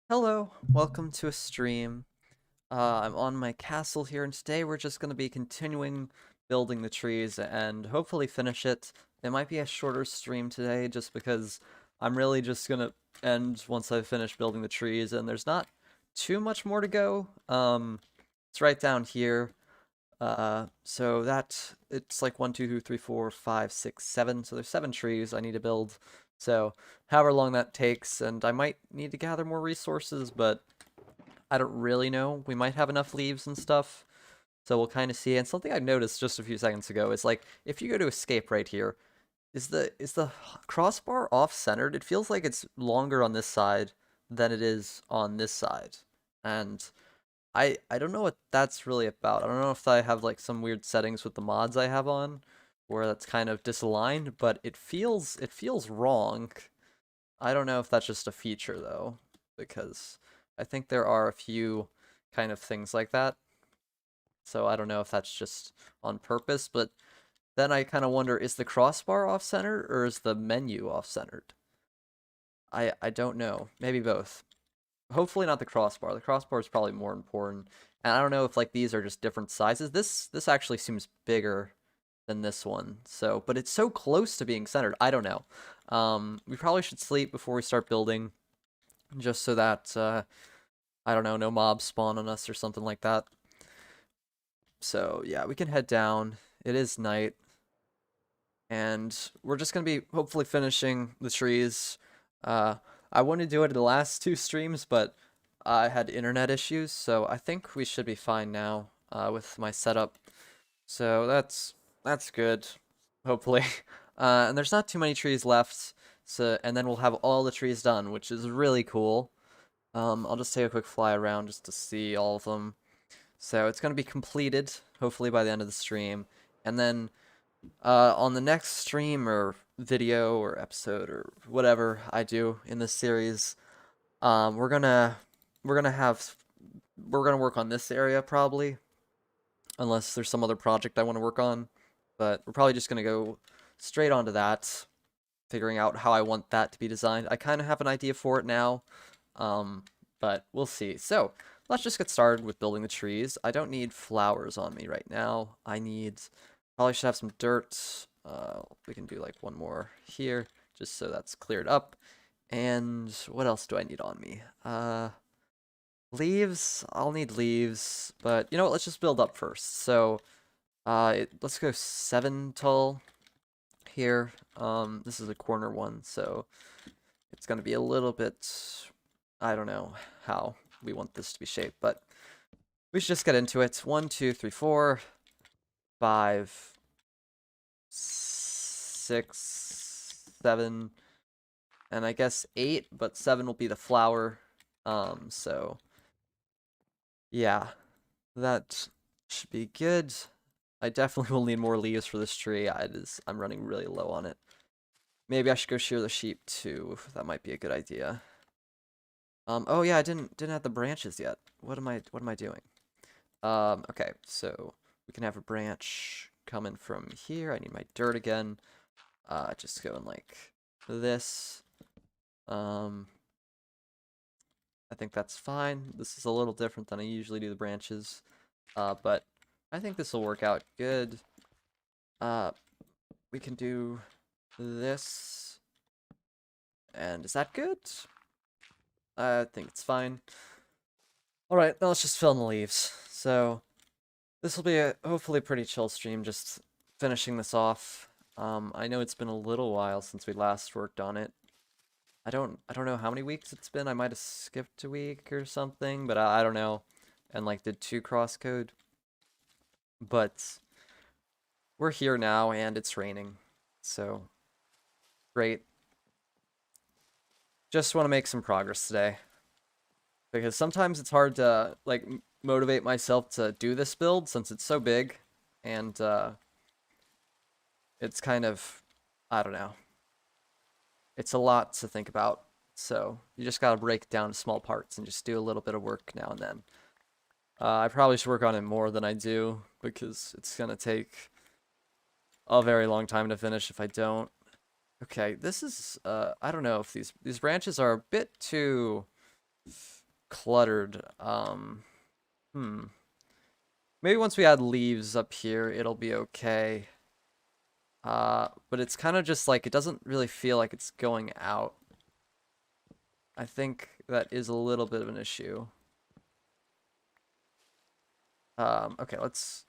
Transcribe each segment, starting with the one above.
Hello, welcome to a stream. I'm on my castle here, and today we're just going to be continuing building the trees and hopefully finish it. It might be a shorter stream today just because I'm really just going to end once I finish building the trees, and there's not too much more to go. It's right down here. So it's like 1, 2, 3, 4, 5, 6, 7. So there's 7 trees I need to build. So however long that takes, and I might need to gather more resources, but I don't really know. We might have enough leaves and stuff. So we'll kind of see. And something I noticed just a few seconds ago is like if you go to escape right here, is the crossbar off-centered? It feels like it's longer on this side than it is on this side. And I don't know what that's really about. I don't know if I have like some weird settings with the mods I have on where that's kind of disaligned, but it feels wrong. I don't know if that's just a feature though, because I think there are a few kind of things like that. So I don't know if that's just on purpose, but then I kind of wonder, is the crossbar off-centered or is the menu off-centered? I don't know. Maybe both. Hopefully not the crossbar. The crossbar is probably more important. And I don't know if like these are just different sizes. This actually seems bigger than this one. So, but it's so close to being centered. I don't know. We probably should sleep before we start building, just so that I don't know, no mobs spawn on us or something like that. So yeah, we can head down. It is night, and we're just gonna be hopefully finishing the trees. Uh, I wanted to do it in the last 2 streams, but I had internet issues, so I think we should be fine now with my setup. So that's good, hopefully. And there's not too many trees left, so and then we'll have all the trees done, which is really cool. I'll just take a quick fly around just to see all of them. So it's gonna be completed, hopefully by the end of the stream, and then on the next stream or video or episode or whatever I do in this series, we're gonna we're gonna have we're gonna work on this area probably, unless there's some other project I want to work on. But we're probably just gonna go straight onto that, figuring out how I want that to be designed. I kind of have an idea for it now, um, but we'll see. So let's just get started with building the trees. I don't need flowers on me right now. Probably should have some dirt. We can do like one more here, just so that's cleared up. And what else do I need on me? Leaves. I'll need leaves, but you know what? Let's just build up first. So, let's go 7 tall here. This is a corner one, so it's gonna be a little bit. I don't know how we want this to be shaped, but we should just get into it. 1, 2, 3, 4, 5, 6, 7, and I guess 8, but 7 will be the flower. So yeah, that should be good. I definitely will need more leaves for this tree. I'm running really low on it. Maybe I should go shear the sheep too. That might be a good idea. Oh yeah, I didn't have the branches yet. What am I doing? Okay, so we can have a branch coming from here. I need my dirt again. Just going like this. Um, I think that's fine. This is a little different than I usually do the branches. But I think this will work out good. Uh, we can do this. And is that good? I think it's fine. Alright, now let's just fill in the leaves. So, this will be a hopefully pretty chill stream, just finishing this off. I know it's been a little while since we last worked on it. I don't know how many weeks it's been. I might have skipped a week or something, but I don't know. And like did 2 crosscode. But we're here now and it's raining. So great. Just want to make some progress today. Because sometimes it's hard to like motivate myself to do this build since it's so big and it's kind of I don't know. It's a lot to think about. So you just gotta break it down to small parts and just do a little bit of work now and then. I probably should work on it more than I do because it's gonna take a very long time to finish if I don't. Okay, this is I don't know if these branches are a bit too cluttered. Maybe once we add leaves up here, it'll be okay. But it's kind of just like, it doesn't really feel like it's going out. I think that is a little bit of an issue. Okay, let's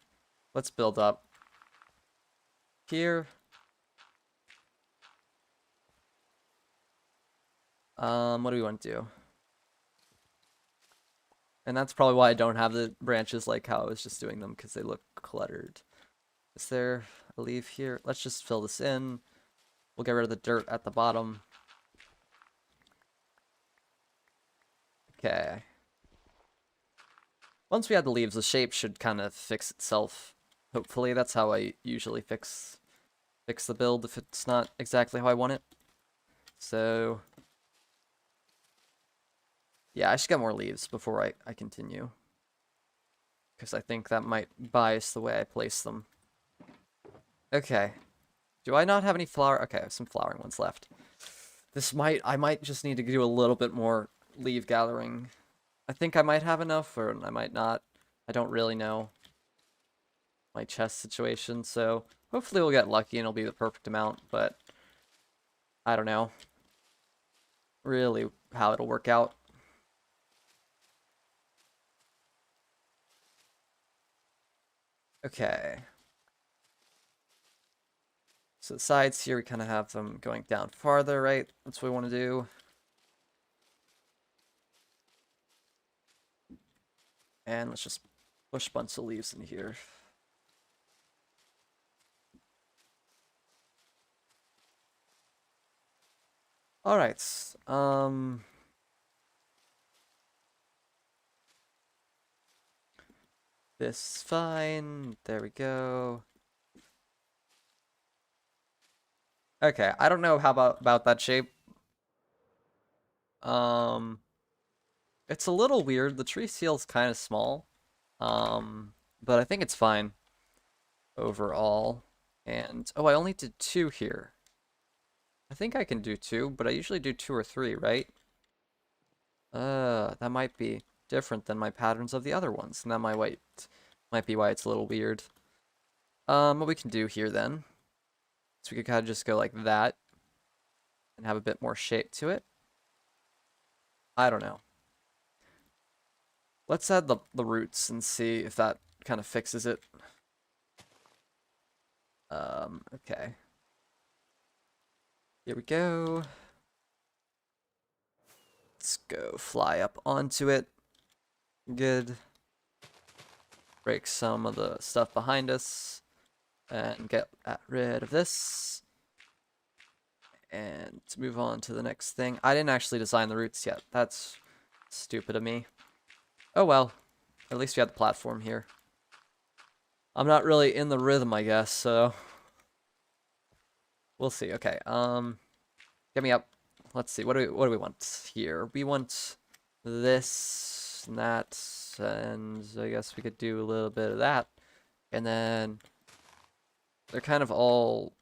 build up here. What do we want to do? And that's probably why I don't have the branches like how I was just doing them, because they look cluttered. Is there a leaf here? Let's just fill this in. We'll get rid of the dirt at the bottom. Okay. Once we add the leaves, the shape should kind of fix itself. Hopefully, that's how I usually fix the build if it's not exactly how I want it. So, yeah, I should get more leaves before I continue. Because I think that might bias the way I place them. Okay. Do I not have any flower? Okay, I have some flowering ones left. I might just need to do a little bit more leaf gathering. I think I might have enough, or I might not. I don't really know my chest situation, so hopefully we'll get lucky and it'll be the perfect amount, but I don't know really how it'll work out. Okay. So the sides here, we kind of have them going down farther, right? That's what we want to do. And let's just push a bunch of leaves in here. All right. This is fine. There we go. Okay, I don't know how about that shape. It's a little weird. The tree feels kind of small. But I think it's fine overall. And oh, I only did 2 here. I think I can do 2, but I usually do 2 or 3, right? That might be different than my patterns of the other ones, and that might be why it's a little weird. What we can do here then, so we could kind of just go like that, and have a bit more shape to it. I don't know. Let's add the roots and see if that kind of fixes it. Okay. Here we go. Let's go fly up onto it. Good. Break some of the stuff behind us. And get rid of this. And move on to the next thing. I didn't actually design the roots yet. That's stupid of me. Oh well. At least we have the platform here. I'm not really in the rhythm, I guess, so we'll see. Okay, get me up. Let's see. What do we want here? We want this and that, and I guess we could do a little bit of that. And then they're kind of all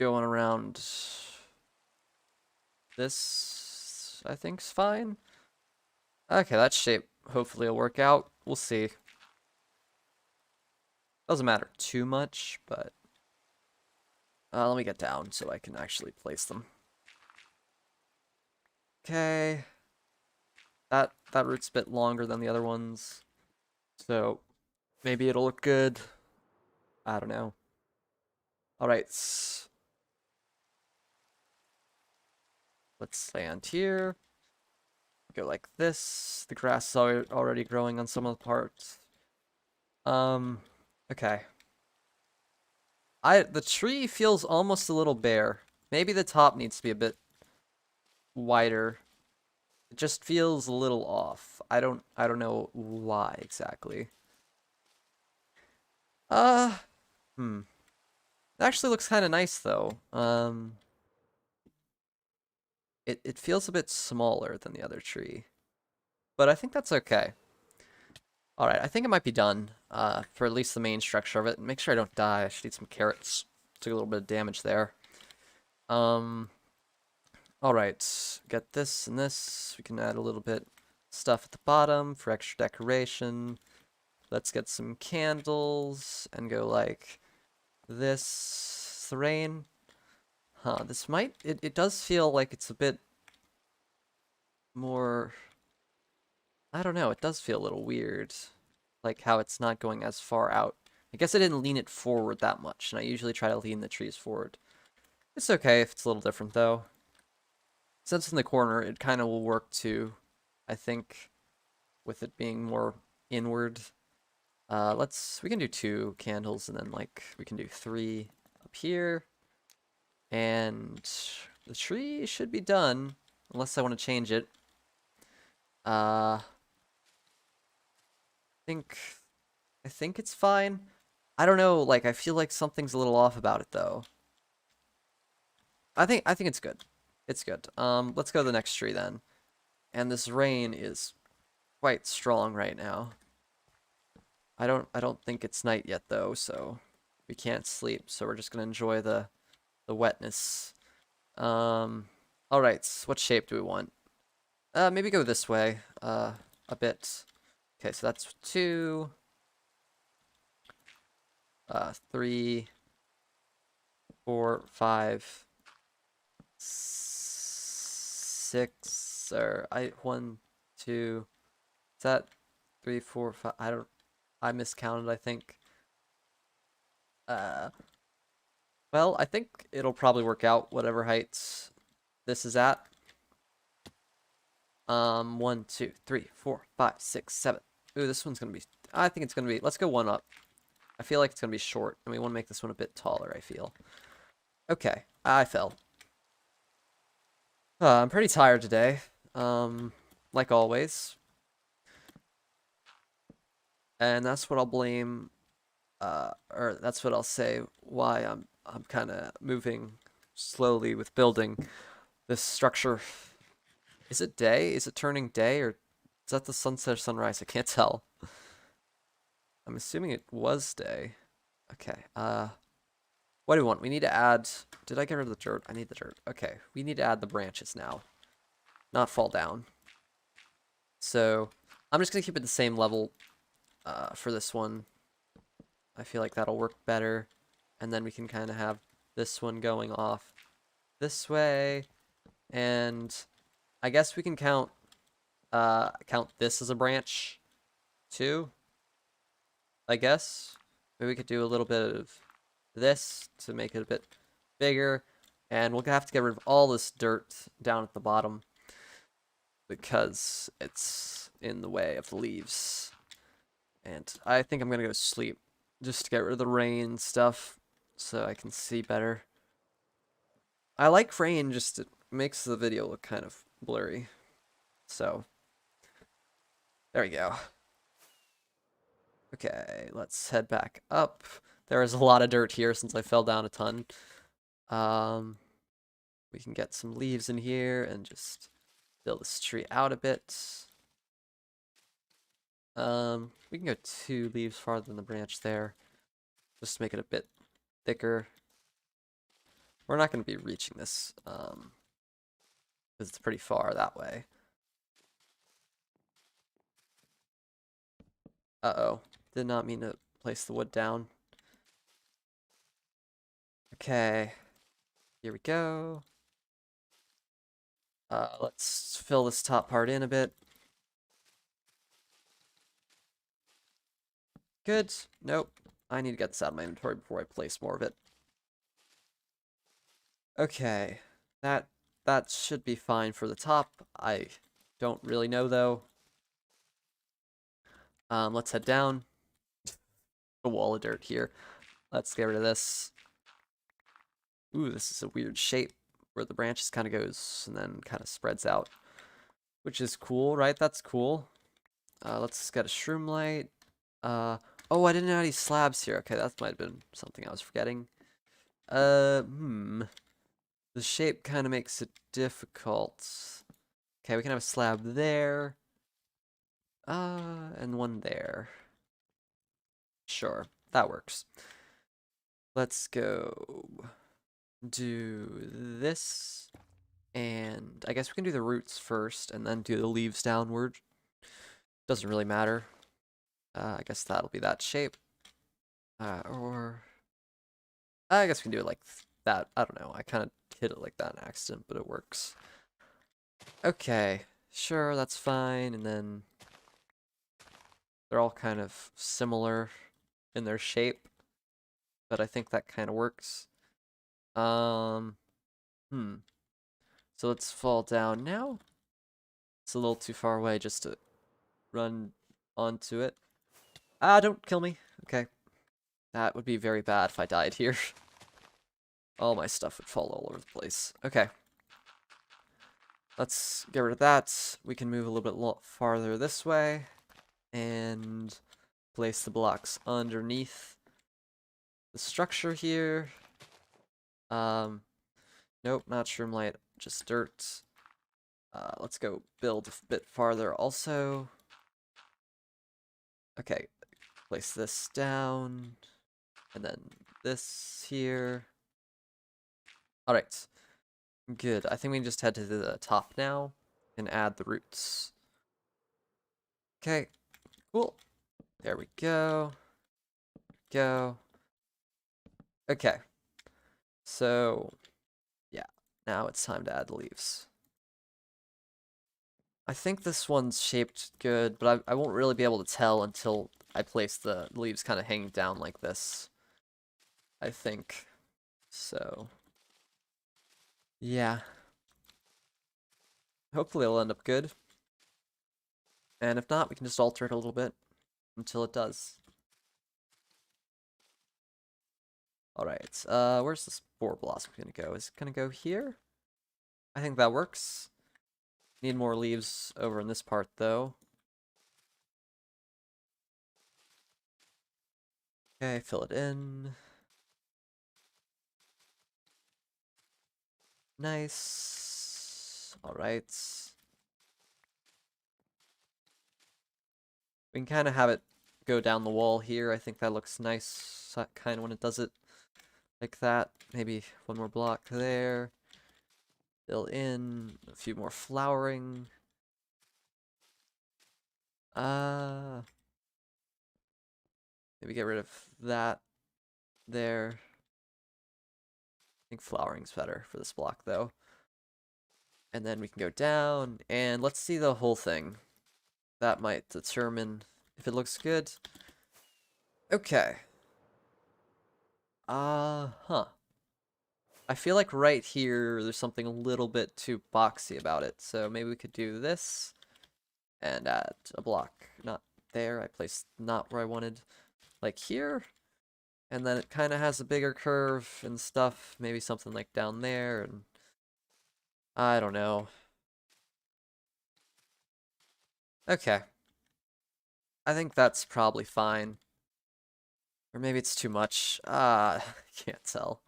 going around. This, I think, is fine. Okay, that shape hopefully will work out. We'll see. Doesn't matter too much, but let me get down so I can actually place them. Okay. That root's a bit longer than the other ones, so maybe it'll look good. I don't know. All right. Let's stand here. Go like this. The grass is already growing on some of the parts. Okay. The tree feels almost a little bare. Maybe the top needs to be a bit wider. It just feels a little off. I don't know why exactly. It actually looks kind of nice though. It feels a bit smaller than the other tree, but I think that's okay. All right, I think it might be done for at least the main structure of it. Make sure I don't die. I should eat some carrots. Took a little bit of damage there. Alright, get this and this. We can add a little bit stuff at the bottom for extra decoration. Let's get some candles and go like this. The rain. Huh, this might, it does feel like it's a bit more, I don't know, it does feel a little weird. Like how it's not going as far out. I guess I didn't lean it forward that much, and I usually try to lean the trees forward. It's okay if it's a little different though. Since in the corner, it kind of will work too, I think, with it being more inward. We can do 2 candles and then like we can do 3 up here. And the tree should be done unless I want to change it. I think I think it's fine. I don't know, like I feel like something's a little off about it though. I think it's good. It's good. Let's go to the next tree then. And this rain is quite strong right now. I don't think it's night yet though, so we can't sleep, so we're just gonna enjoy the wetness. All right, what shape do we want? Maybe go this way, a bit. Okay, so that's 2, 3, 4, 5, 6, or 1, 2. Is that 3, 4, 5? I miscounted, I think. Well, I think it'll probably work out whatever heights this is at. 1, 2, 3, 4, 5, 6, 7. Ooh, this one's gonna be, I think it's gonna be, let's go 1 up. I feel like it's gonna be short, and we want to make this one a bit taller, I feel. Okay, I fell. I'm pretty tired today, like always. And that's what I'll blame, or that's what I'll say why I'm kind of moving slowly with building this structure. Is it day? Is it turning day, or is that the sunset or sunrise? I can't tell. I'm assuming it was day. Okay, what do we want? We need to add, did I get rid of the dirt? I need the dirt. Okay, we need to add the branches now, not fall down. So I'm just gonna keep it the same level for this one. I feel like that'll work better. And then we can kind of have this one going off this way. And I guess we can count this as a branch too. I guess. Maybe we could do a little bit of this to make it a bit bigger. And we'll have to get rid of all this dirt down at the bottom because it's in the way of the leaves. And I think I'm gonna go sleep just to get rid of the rain stuff so I can see better. I like rain, just it makes the video look kind of blurry. So, there we go. Okay, let's head back up. There is a lot of dirt here since I fell down a ton. We can get some leaves in here and just fill this tree out a bit. We can go 2 leaves farther than the branch there. Just to make it a bit thicker. We're not going to be reaching this, because it's pretty far that way. Uh-oh. Did not mean to place the wood down. Okay. Here we go. Let's fill this top part in a bit. Good. Nope. I need to get this out of my inventory before I place more of it. Okay. That should be fine for the top. I don't really know though. Let's head down. A wall of dirt here. Let's get rid of this. Ooh, this is a weird shape where the branches kind of goes and then kind of spreads out, which is cool, right? That's cool. Let's get a shroom light. Oh, I didn't have any slabs here. Okay, that might have been something I was forgetting. The shape kind of makes it difficult. Okay, we can have a slab there. And one there. Sure, that works. Let's go do this. And I guess we can do the roots first and then do the leaves downward. Doesn't really matter. I guess that'll be that shape. Or I guess we can do it like that. I don't know. I kind of hit it like that in accident, but it works. Okay, sure, that's fine. And then they're all kind of similar in their shape, but I think that kind of works. Hmm. So let's fall down now. It's a little too far away just to run onto it. Ah, don't kill me. Okay. That would be very bad if I died here. All my stuff would fall all over the place. Okay. Let's get rid of that. We can move a little bit farther this way. And place the blocks underneath the structure here. Nope, not shroomlight, just dirt. Let's go build a bit farther also. Okay, place this down. And then this here. Alright. Good. I think we can just head to the top now and add the roots. Okay, cool. There we go. Go. Okay. So, yeah. Now it's time to add the leaves. I think this one's shaped good, but I won't really be able to tell until I place the leaves kind of hanging down like this. I think. So, yeah. Hopefully it'll end up good. And if not, we can just alter it a little bit until it does. Alright, where's the spore blossom gonna go? Is it gonna go here? I think that works. Need more leaves over in this part, though. Okay, fill it in. Nice. Alright. We can kind of have it go down the wall here. I think that looks nice, kind of when it does it like that. Maybe one more block there. Fill in a few more flowering. Maybe get rid of that there. I think flowering's better for this block, though. And then we can go down, and let's see the whole thing. That might determine if it looks good. Okay. Huh. I feel like right here, there's something a little bit too boxy about it. So maybe we could do this and add a block. Not there. I placed not where I wanted. Like here. And then it kind of has a bigger curve and stuff. Maybe something like down there. And I don't know. Okay. I think that's probably fine. Or maybe it's too much. I can't tell.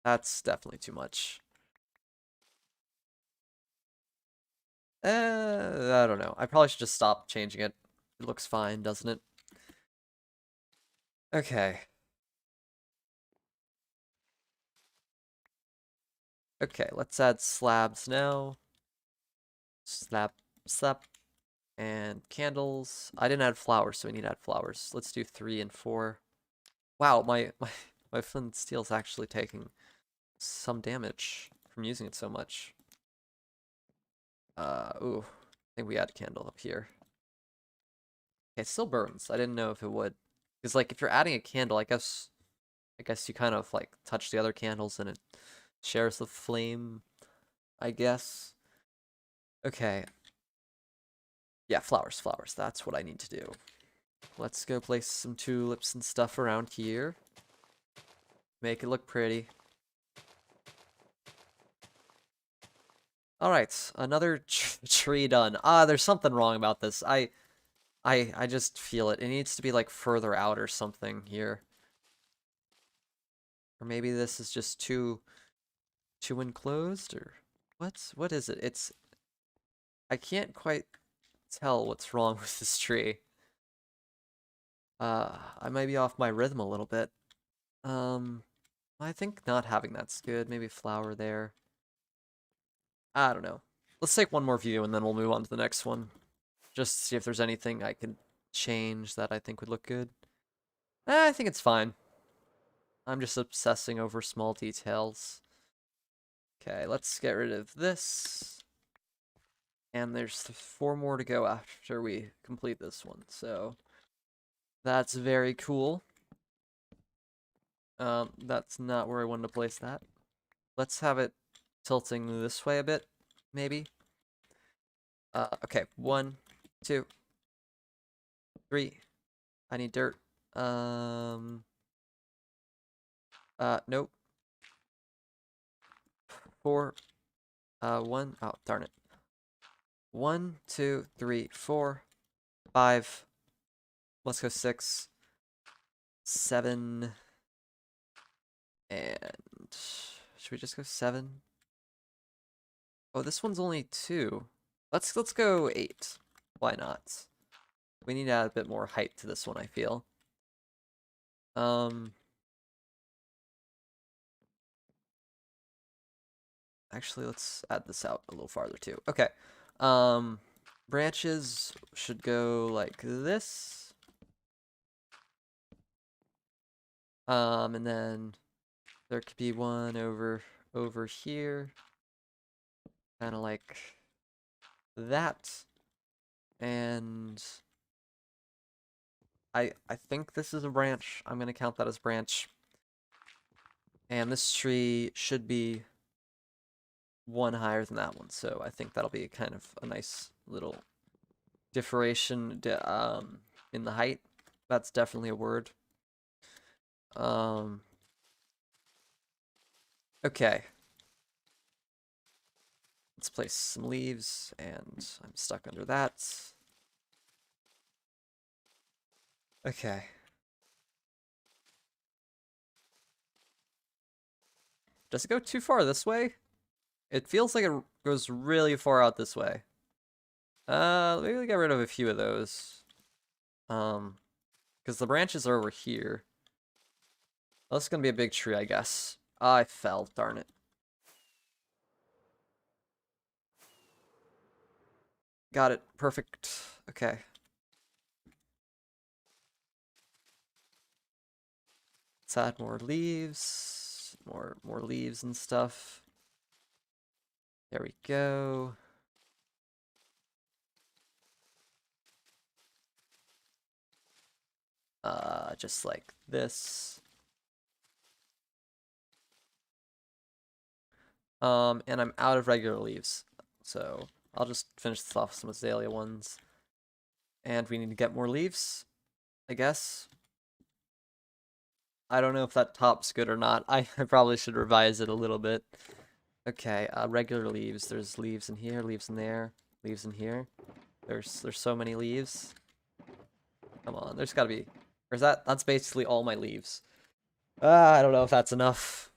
That's definitely too much. I don't know. I probably should just stop changing it. It looks fine, doesn't it? Okay. Okay, let's add slabs now. Slab, slab, and candles. I didn't add flowers, so we need to add flowers. Let's do 3 and 4. Wow, my flint steel's actually taking some damage from using it so much. Ooh. I think we add a candle up here. Okay, it still burns. I didn't know if it would. Because, like, if you're adding a candle, I guess you kind of, like, touch the other candles and it shares the flame, I guess. Okay. Yeah, flowers, flowers. That's what I need to do. Let's go place some tulips and stuff around here. Make it look pretty. Alright, another tree done. There's something wrong about this. I just feel it. It needs to be, like, further out or something here. Or maybe this is just too enclosed, or what is it? I can't quite tell what's wrong with this tree. I might be off my rhythm a little bit. I think not having that's good. Maybe flower there. I don't know. Let's take one more view and then we'll move on to the next one. Just to see if there's anything I can change that I think would look good. I think it's fine. I'm just obsessing over small details. Okay, let's get rid of this. And there's 4 more to go after we complete this one. So that's very cool. That's not where I wanted to place that. Let's have it tilting this way a bit, maybe. Okay, 1, 2, 3. I need dirt. Nope. 4. 1. Oh, darn it. 1, 2, 3, 4, 5. Let's go 6, 7, and should we just go 7? Oh, this one's only 2. Let's go 8. Why not? We need to add a bit more height to this one, I feel. Actually, let's add this out a little farther too. Okay. Branches should go like this. And then there could be one over here. Kind of like that. And I think this is a branch. I'm gonna count that as branch. And this tree should be one higher than that one, so I think that'll be kind of a nice little differentiation in the height. That's definitely a word. Okay. Let's place some leaves, and I'm stuck under that. Okay. Does it go too far this way? It feels like it goes really far out this way. Maybe get rid of a few of those. Because the branches are over here. Well, this is gonna be a big tree, I guess. I fell, darn it. Got it, perfect. Okay. Let's add more leaves, more leaves and stuff. There we go. Just like this. And I'm out of regular leaves, so I'll just finish this off with some azalea ones. And we need to get more leaves, I guess. I don't know if that top's good or not. I probably should revise it a little bit. Okay, regular leaves. There's leaves in here, leaves in there, leaves in here. There's so many leaves. Come on, there's gotta be... Or is that's basically all my leaves. I don't know if that's enough.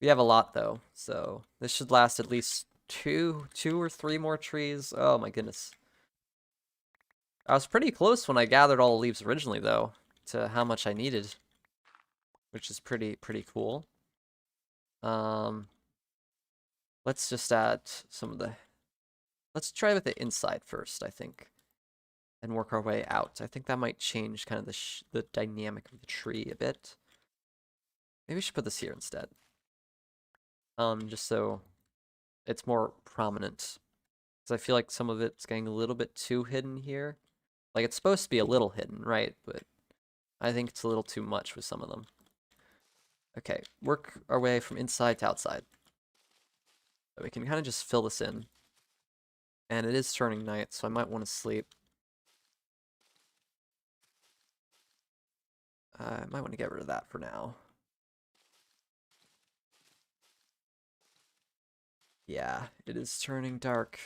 We have a lot though, so this should last at least two or 3 more trees. Oh my goodness. I was pretty close when I gathered all the leaves originally though, to how much I needed, which is pretty cool. Let's just add some of the... Let's try with the inside first, I think, and work our way out. I think that might change kind of the dynamic of the tree a bit. Maybe we should put this here instead. Just so it's more prominent. Because I feel like some of it's getting a little bit too hidden here. Like, it's supposed to be a little hidden, right? But I think it's a little too much with some of them. Okay, work our way from inside to outside. So we can kind of just fill this in. And it is turning night, so I might want to sleep. I might want to get rid of that for now. Yeah, it is turning dark.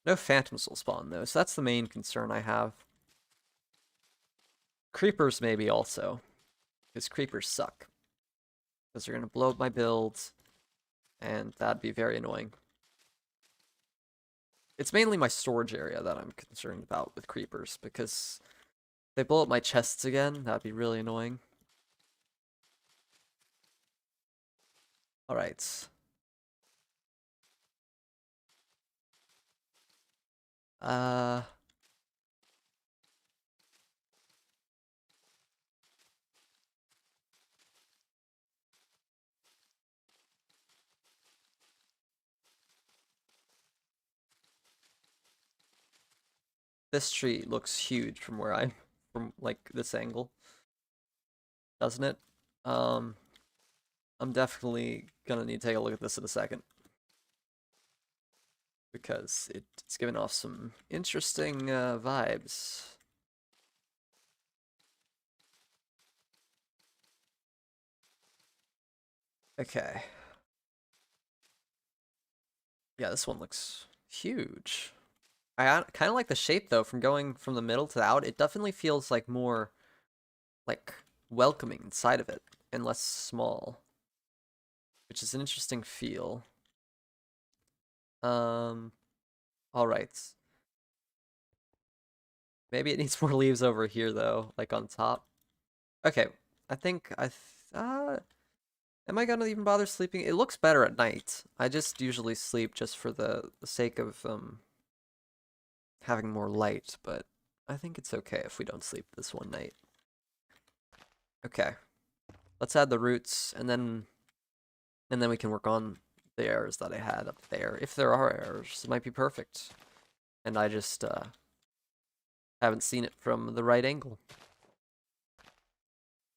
No phantoms will spawn though, so that's the main concern I have. Creepers maybe also, because creepers suck. Because they're going to blow up my builds, and that'd be very annoying. It's mainly my storage area that I'm concerned about with creepers, because they blow up my chests again, that'd be really annoying. Alright. Uh... This tree looks huge from where from like this angle, doesn't it? Um, I'm definitely gonna need to take a look at this in a second because it's giving off some interesting vibes. Okay. Yeah, this one looks huge. I kind of like the shape though, from going from the middle to the out. It definitely feels like more like welcoming inside of it and less small, which is an interesting feel. All right. Maybe it needs more leaves over here though, like on top. Okay, I think am I gonna even bother sleeping? It looks better at night. I just usually sleep just for the sake of having more light, but I think it's okay if we don't sleep this one night. Okay. Let's add the roots and then we can work on the errors that I had up there. If there are errors, it might be perfect. And I just haven't seen it from the right angle.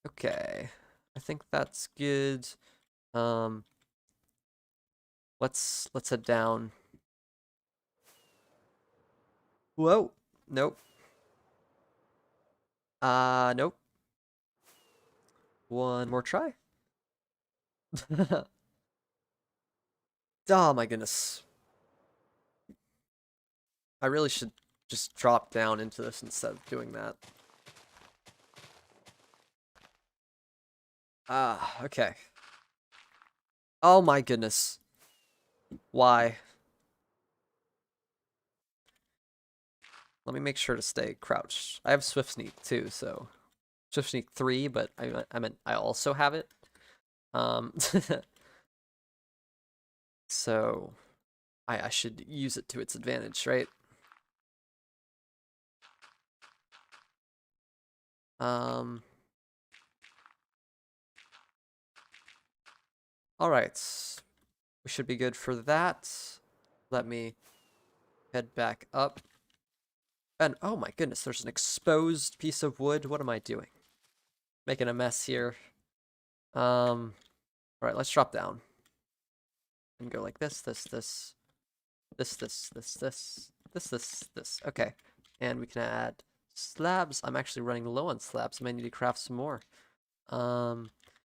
Okay. I think that's good. Let's head down. Whoa. Nope. Nope. One more try. Oh my goodness. I really should just drop down into this instead of doing that. Okay. Oh my goodness. Why? Let me make sure to stay crouched. I have Swift Sneak too, so Swift Sneak 3, but I meant I also have it. So I should use it to its advantage, right? All right. We should be good for that. Let me head back up. And oh my goodness, there's an exposed piece of wood. What am I doing? Making a mess here. All right, let's drop down. And go like this. Okay. And we can add slabs. I'm actually running low on slabs. I might need to craft some more. I'm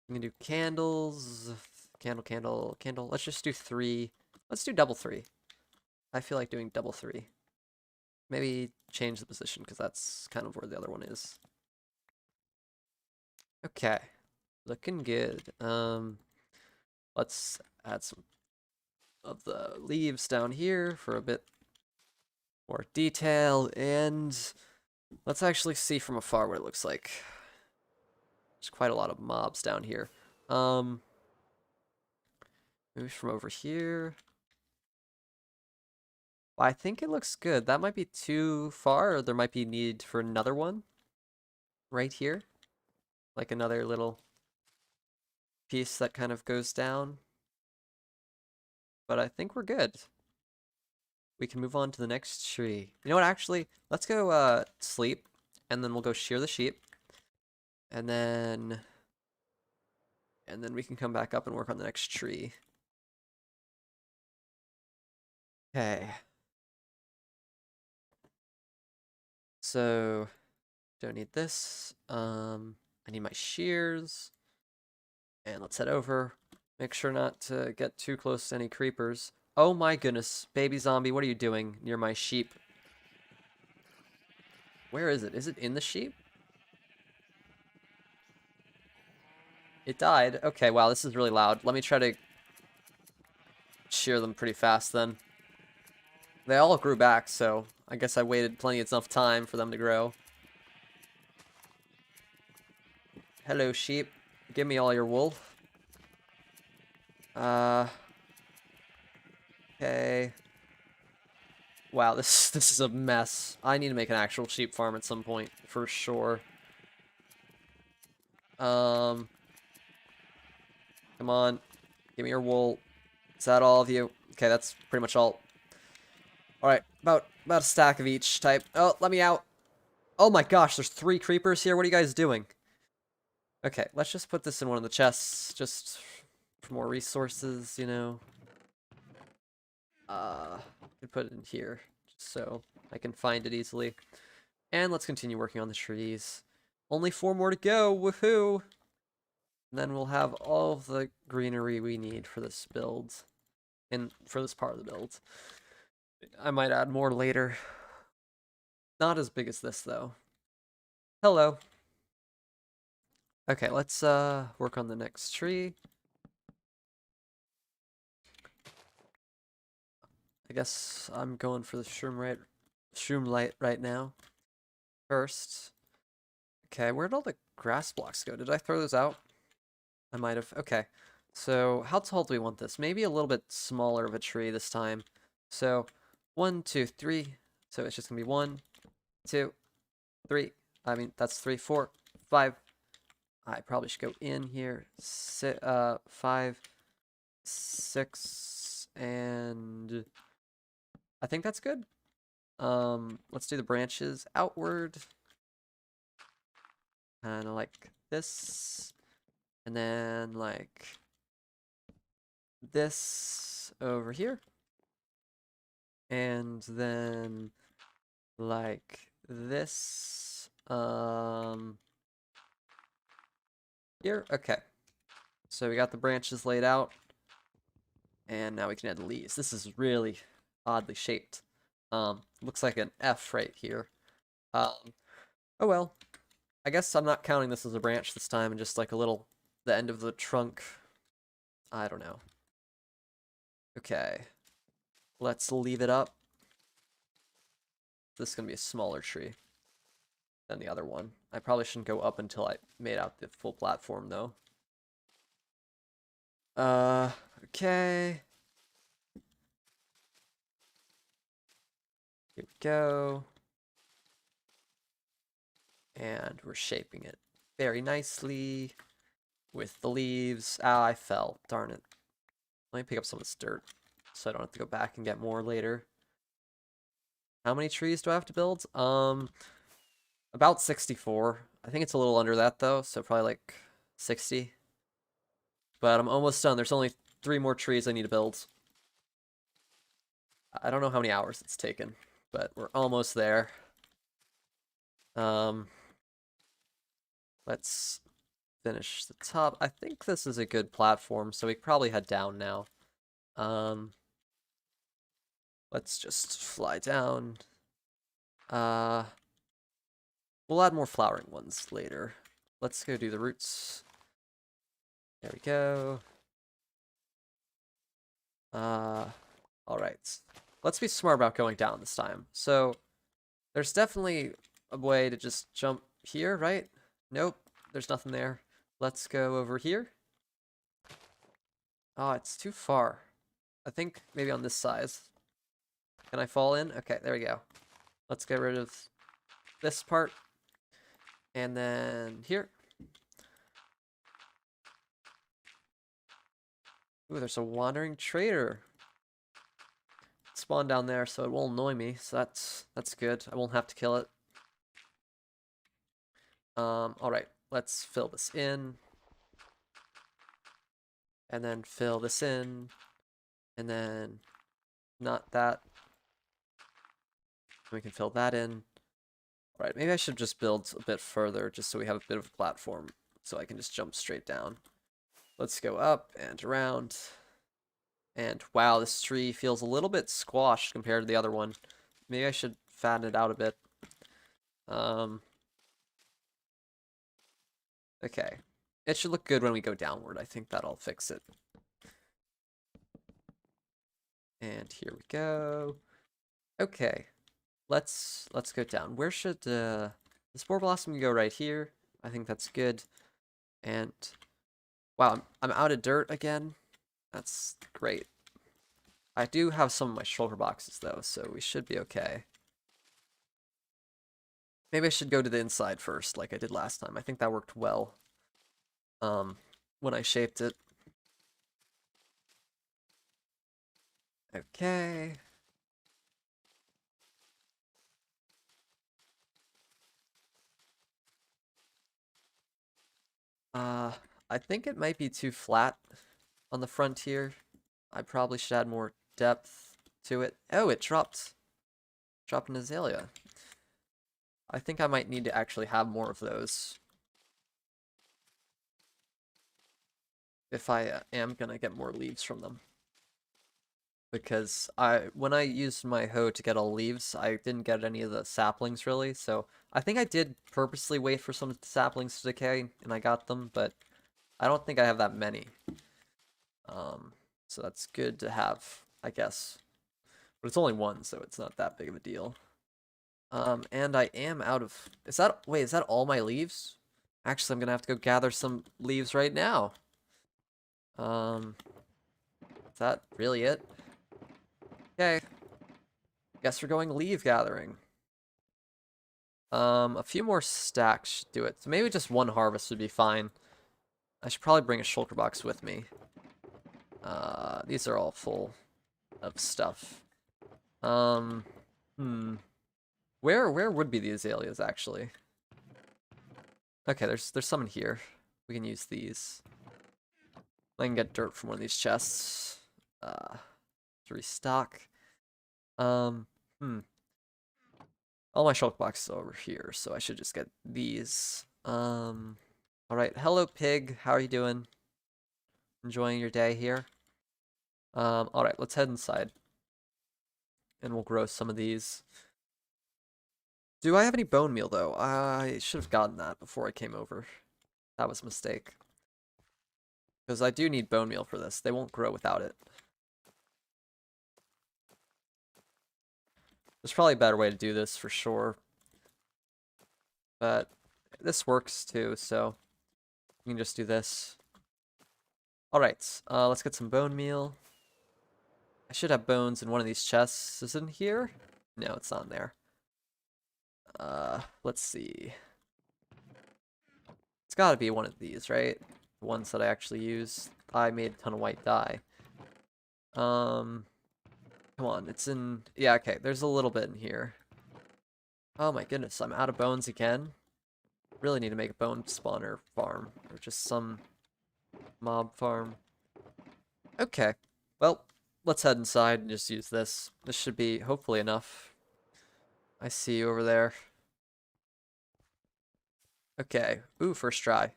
gonna do candles. Candle. Let's just do 3. Let's do double 3. I feel like doing double 3. Maybe change the position because that's kind of where the other one is. Okay. Looking good. Let's add some of the leaves down here for a bit more detail, and let's actually see from afar what it looks like. There's quite a lot of mobs down here. Maybe from over here. I think it looks good. That might be too far, or there might be need for another one right here. Like another little piece that kind of goes down. But I think we're good. We can move on to the next tree. You know what, actually, let's go sleep, and then we'll go shear the sheep. And then we can come back up and work on the next tree. Okay. So, don't need this. I need my shears. And let's head over. Make sure not to get too close to any creepers. Oh my goodness. Baby zombie, what are you doing near my sheep? Where is it? Is it in the sheep? It died. Okay, wow, this is really loud. Let me try to shear them pretty fast then. They all grew back, so I guess I waited plenty enough time for them to grow. Hello, sheep. Give me all your wool. Okay. Wow, this is a mess. I need to make an actual sheep farm at some point, for sure. Come on. Give me your wool. Is that all of you? Okay, that's pretty much all. Alright, about a stack of each type. Oh, let me out. Oh my gosh, there's 3 creepers here. What are you guys doing? Okay, let's just put this in one of the chests, just for more resources, you know. Could put it in here, just so I can find it easily. And let's continue working on the trees. Only 4 more to go, woohoo! And then we'll have all of the greenery we need for this build. And for this part of the build. I might add more later. Not as big as this, though. Hello. Okay, let's work on the next tree. I guess I'm going for the shroom light right now. First. Okay, where'd all the grass blocks go? Did I throw those out? I might have. Okay. So, how tall do we want this? Maybe a little bit smaller of a tree this time. So, 1, 2, 3. So it's just gonna be 1, 2, 3. I mean, that's 3, 4, 5. I probably should go in here. 5, 6, and I think that's good. Let's do the branches outward. Kind of like this. And then like this over here. And then like this. Here. Okay. So we got the branches laid out. And now we can add the leaves. This is really oddly shaped. Looks like an F right here. Oh well. I guess I'm not counting this as a branch this time and just like the end of the trunk. I don't know. Okay. Let's leave it up. This is going to be a smaller tree than the other one. I probably shouldn't go up until I made out the full platform though. Okay. Here we go. And we're shaping it very nicely with the leaves. Ah, I fell. Darn it. Let me pick up some of this dirt so I don't have to go back and get more later. How many trees do I have to build? About 64. I think it's a little under that though, so probably like 60. But I'm almost done. There's only 3 more trees I need to build. I don't know how many hours it's taken, but we're almost there. Let's finish the top. I think this is a good platform, so we can probably head down now. Let's just fly down. We'll add more flowering ones later. Let's go do the roots. There we go. Alright. Let's be smart about going down this time. So, there's definitely a way to just jump here, right? Nope, there's nothing there. Let's go over here. Oh, it's too far. I think maybe on this size. Can I fall in? Okay, there we go. Let's get rid of this part. And then here. Ooh, there's a wandering trader. Spawn down there so it won't annoy me, so that's good. I won't have to kill it. Alright, let's fill this in. And then fill this in. And then not that. We can fill that in. Alright, maybe I should just build a bit further just so we have a bit of a platform so I can just jump straight down. Let's go up and around. And wow, this tree feels a little bit squashed compared to the other one. Maybe I should fatten it out a bit. Okay. It should look good when we go downward. I think that'll fix it. And here we go. Okay. Let's go down. Where should the Spore Blossom go? Right here. I think that's good. And wow, I'm out of dirt again. That's great. I do have some of my shulker boxes though, so we should be okay. Maybe I should go to the inside first, like I did last time. I think that worked well. When I shaped it. Okay. I think it might be too flat on the front here. I probably should add more depth to it. Oh, it dropped an azalea. I think I might need to actually have more of those if I am gonna get more leaves from them. Because when I used my hoe to get all leaves, I didn't get any of the saplings really, so I think I did purposely wait for some saplings to decay, and I got them, but I don't think I have that many. So that's good to have, I guess. But it's only one, so it's not that big of a deal. And I am out of... Wait, is that all my leaves? Actually, I'm gonna have to go gather some leaves right now. Is that really it? Okay. Guess we're going leaf gathering. A few more stacks should do it. So maybe just one harvest would be fine. I should probably bring a shulker box with me. These are all full of stuff. Where would be the azaleas actually? Okay, there's some in here. We can use these. I can get dirt from one of these chests. To restock. All my shulker boxes are over here, so I should just get these. Alright, hello pig, how are you doing? Enjoying your day here? Alright, let's head inside. And we'll grow some of these. Do I have any bone meal, though? I should have gotten that before I came over. That was a mistake. Because I do need bone meal for this. They won't grow without it. There's probably a better way to do this, for sure. But this works, too, so... we can just do this. Alright, let's get some bone meal. I should have bones in one of these chests. Is it in here? No, it's not in there. Let's see. It's gotta be one of these, right? The ones that I actually use. I made a ton of white dye. Come on, it's in... yeah, okay, there's a little bit in here. Oh my goodness, I'm out of bones again. Really need to make a bone spawner farm. Or just some mob farm. Okay, well, let's head inside and just use this. This should be hopefully enough. I see you over there. Okay, ooh, first try.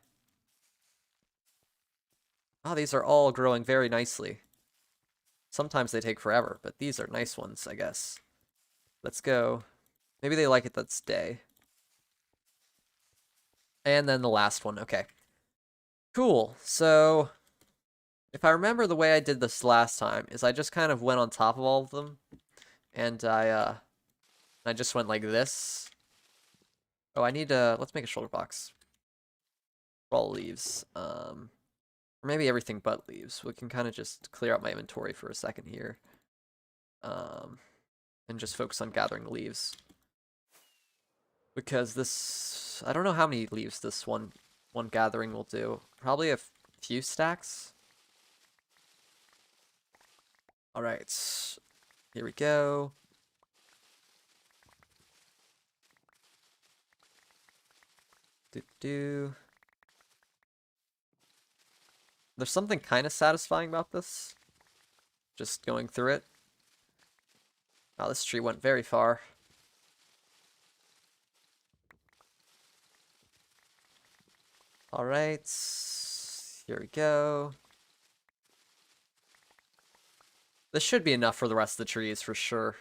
Oh, these are all growing very nicely. Sometimes they take forever, but these are nice ones, I guess. Let's go. Maybe they like it that's day. And then the last one, okay. Cool, so... if I remember the way I did this last time, is I just kind of went on top of all of them. And I just went like this. Oh, I need to... let's make a shulker box. All leaves. Or maybe everything but leaves. We can kind of just clear out my inventory for a second here. And just focus on gathering leaves. Because this... I don't know how many leaves this one gathering will do. Probably a few stacks. Alright. Here we go. There's something kind of satisfying about this. Just going through it. Wow, this tree went very far. Alright. Here we go. This should be enough for the rest of the trees, for sure.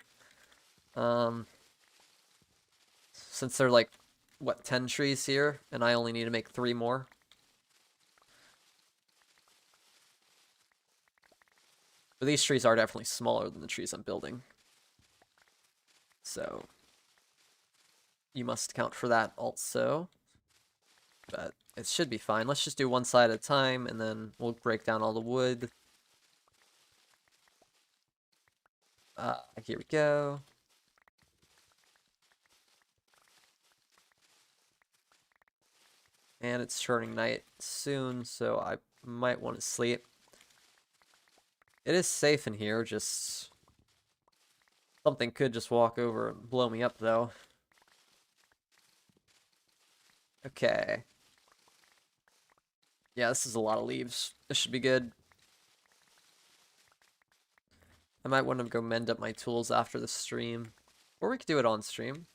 Since they're like, what, 10 trees here, and I only need to make 3 more. But these trees are definitely smaller than the trees I'm building. So, you must account for that also. But It should be fine. Let's just do one side at a time, and then we'll break down all the wood. Here we go. And it's turning night soon, so I might want to sleep. It is safe in here, just something could just walk over and blow me up, though. Okay. Yeah, this is a lot of leaves. This should be good. I might want to go mend up my tools after the stream. Or we could do it on stream.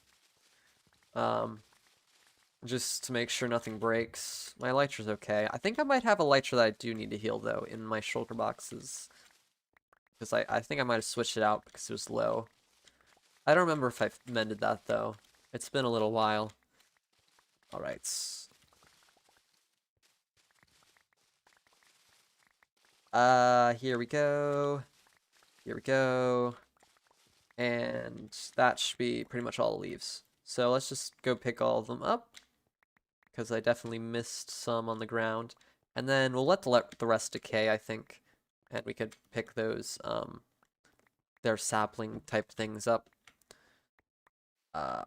Just to make sure nothing breaks. My elytra's okay. I think I might have a elytra that I do need to heal, though, in my shulker boxes. Because I think I might have switched it out because it was low. I don't remember if I mended that, though. It's been a little while. Alright. Here we go. Here we go. And that should be pretty much all the leaves. So let's just go pick all of them up, because I definitely missed some on the ground. And then we'll let the rest decay, I think. And we could pick those, their sapling type things up. I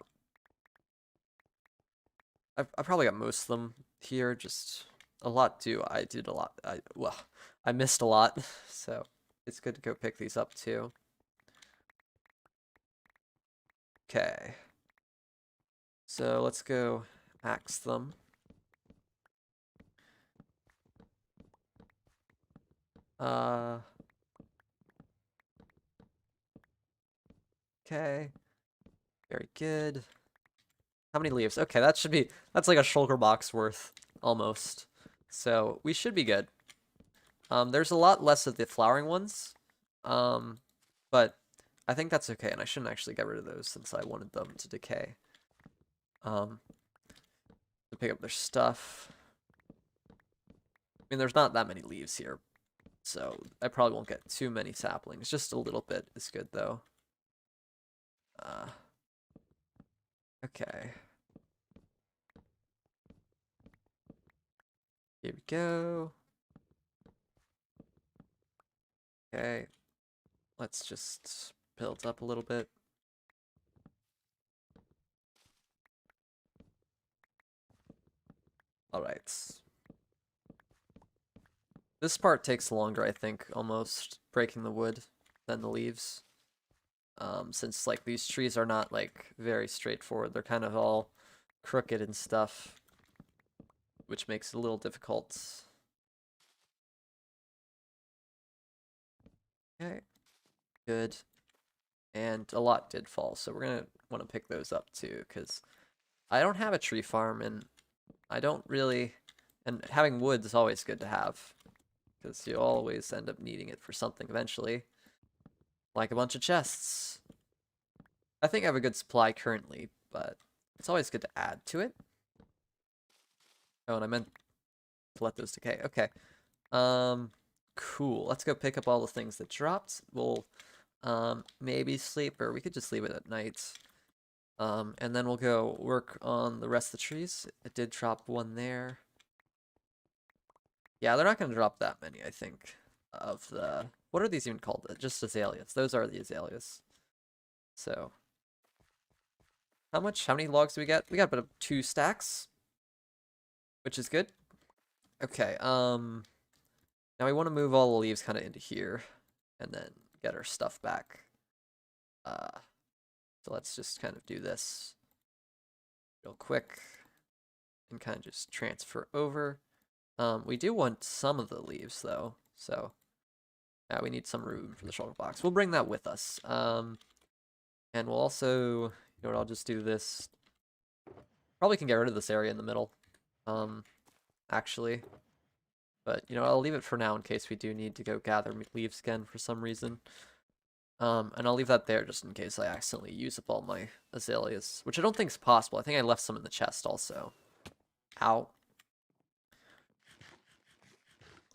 probably got most of them here, just a lot too. I did a lot. I missed a lot, so it's good to go pick these up too. Okay. So let's go axe them. Okay. Very good. How many leaves? Okay, that's like a shulker box worth, almost. So we should be good. There's a lot less of the flowering ones. But I think that's okay, and I shouldn't actually get rid of those since I wanted them to decay. To pick up their stuff. I mean, there's not that many leaves here, so I probably won't get too many saplings. Just a little bit is good, though. Okay. Here we go. Okay. Let's just build up a little bit. Alright. This part takes longer, I think, almost, breaking the wood, than the leaves. Since, like, these trees are not, like, very straightforward. They're kind of all crooked and stuff, which makes it a little difficult. Okay. Good. And a lot did fall, so we're gonna want to pick those up, too, because I don't have a tree farm, and I don't really... And having wood is always good to have, because you always end up needing it for something eventually. Like a bunch of chests. I think I have a good supply currently, but it's always good to add to it. Oh, and I meant to let those decay. Okay. Cool. Let's go pick up all the things that dropped. We'll maybe sleep, or we could just leave it at night. And then we'll go work on the rest of the trees. It did drop one there. Yeah, they're not going to drop that many, I think, of the... What are these even called? Just azaleas. Those are the azaleas. So... How many logs do we get? We got about 2 stacks, which is good. Okay, now we want to move all the leaves kind of into here, and then get our stuff back. So let's just kind of do this real quick, and kind of just transfer over. We do want some of the leaves, though, so yeah, we need some room for the shulker box. We'll bring that with us. And we'll also... You know what, I'll just do this. Probably can get rid of this area in the middle, actually. But, you know, I'll leave it for now in case we do need to go gather leaves again for some reason. And I'll leave that there just in case I accidentally use up all my azaleas, which I don't think is possible. I think I left some in the chest also. Ow.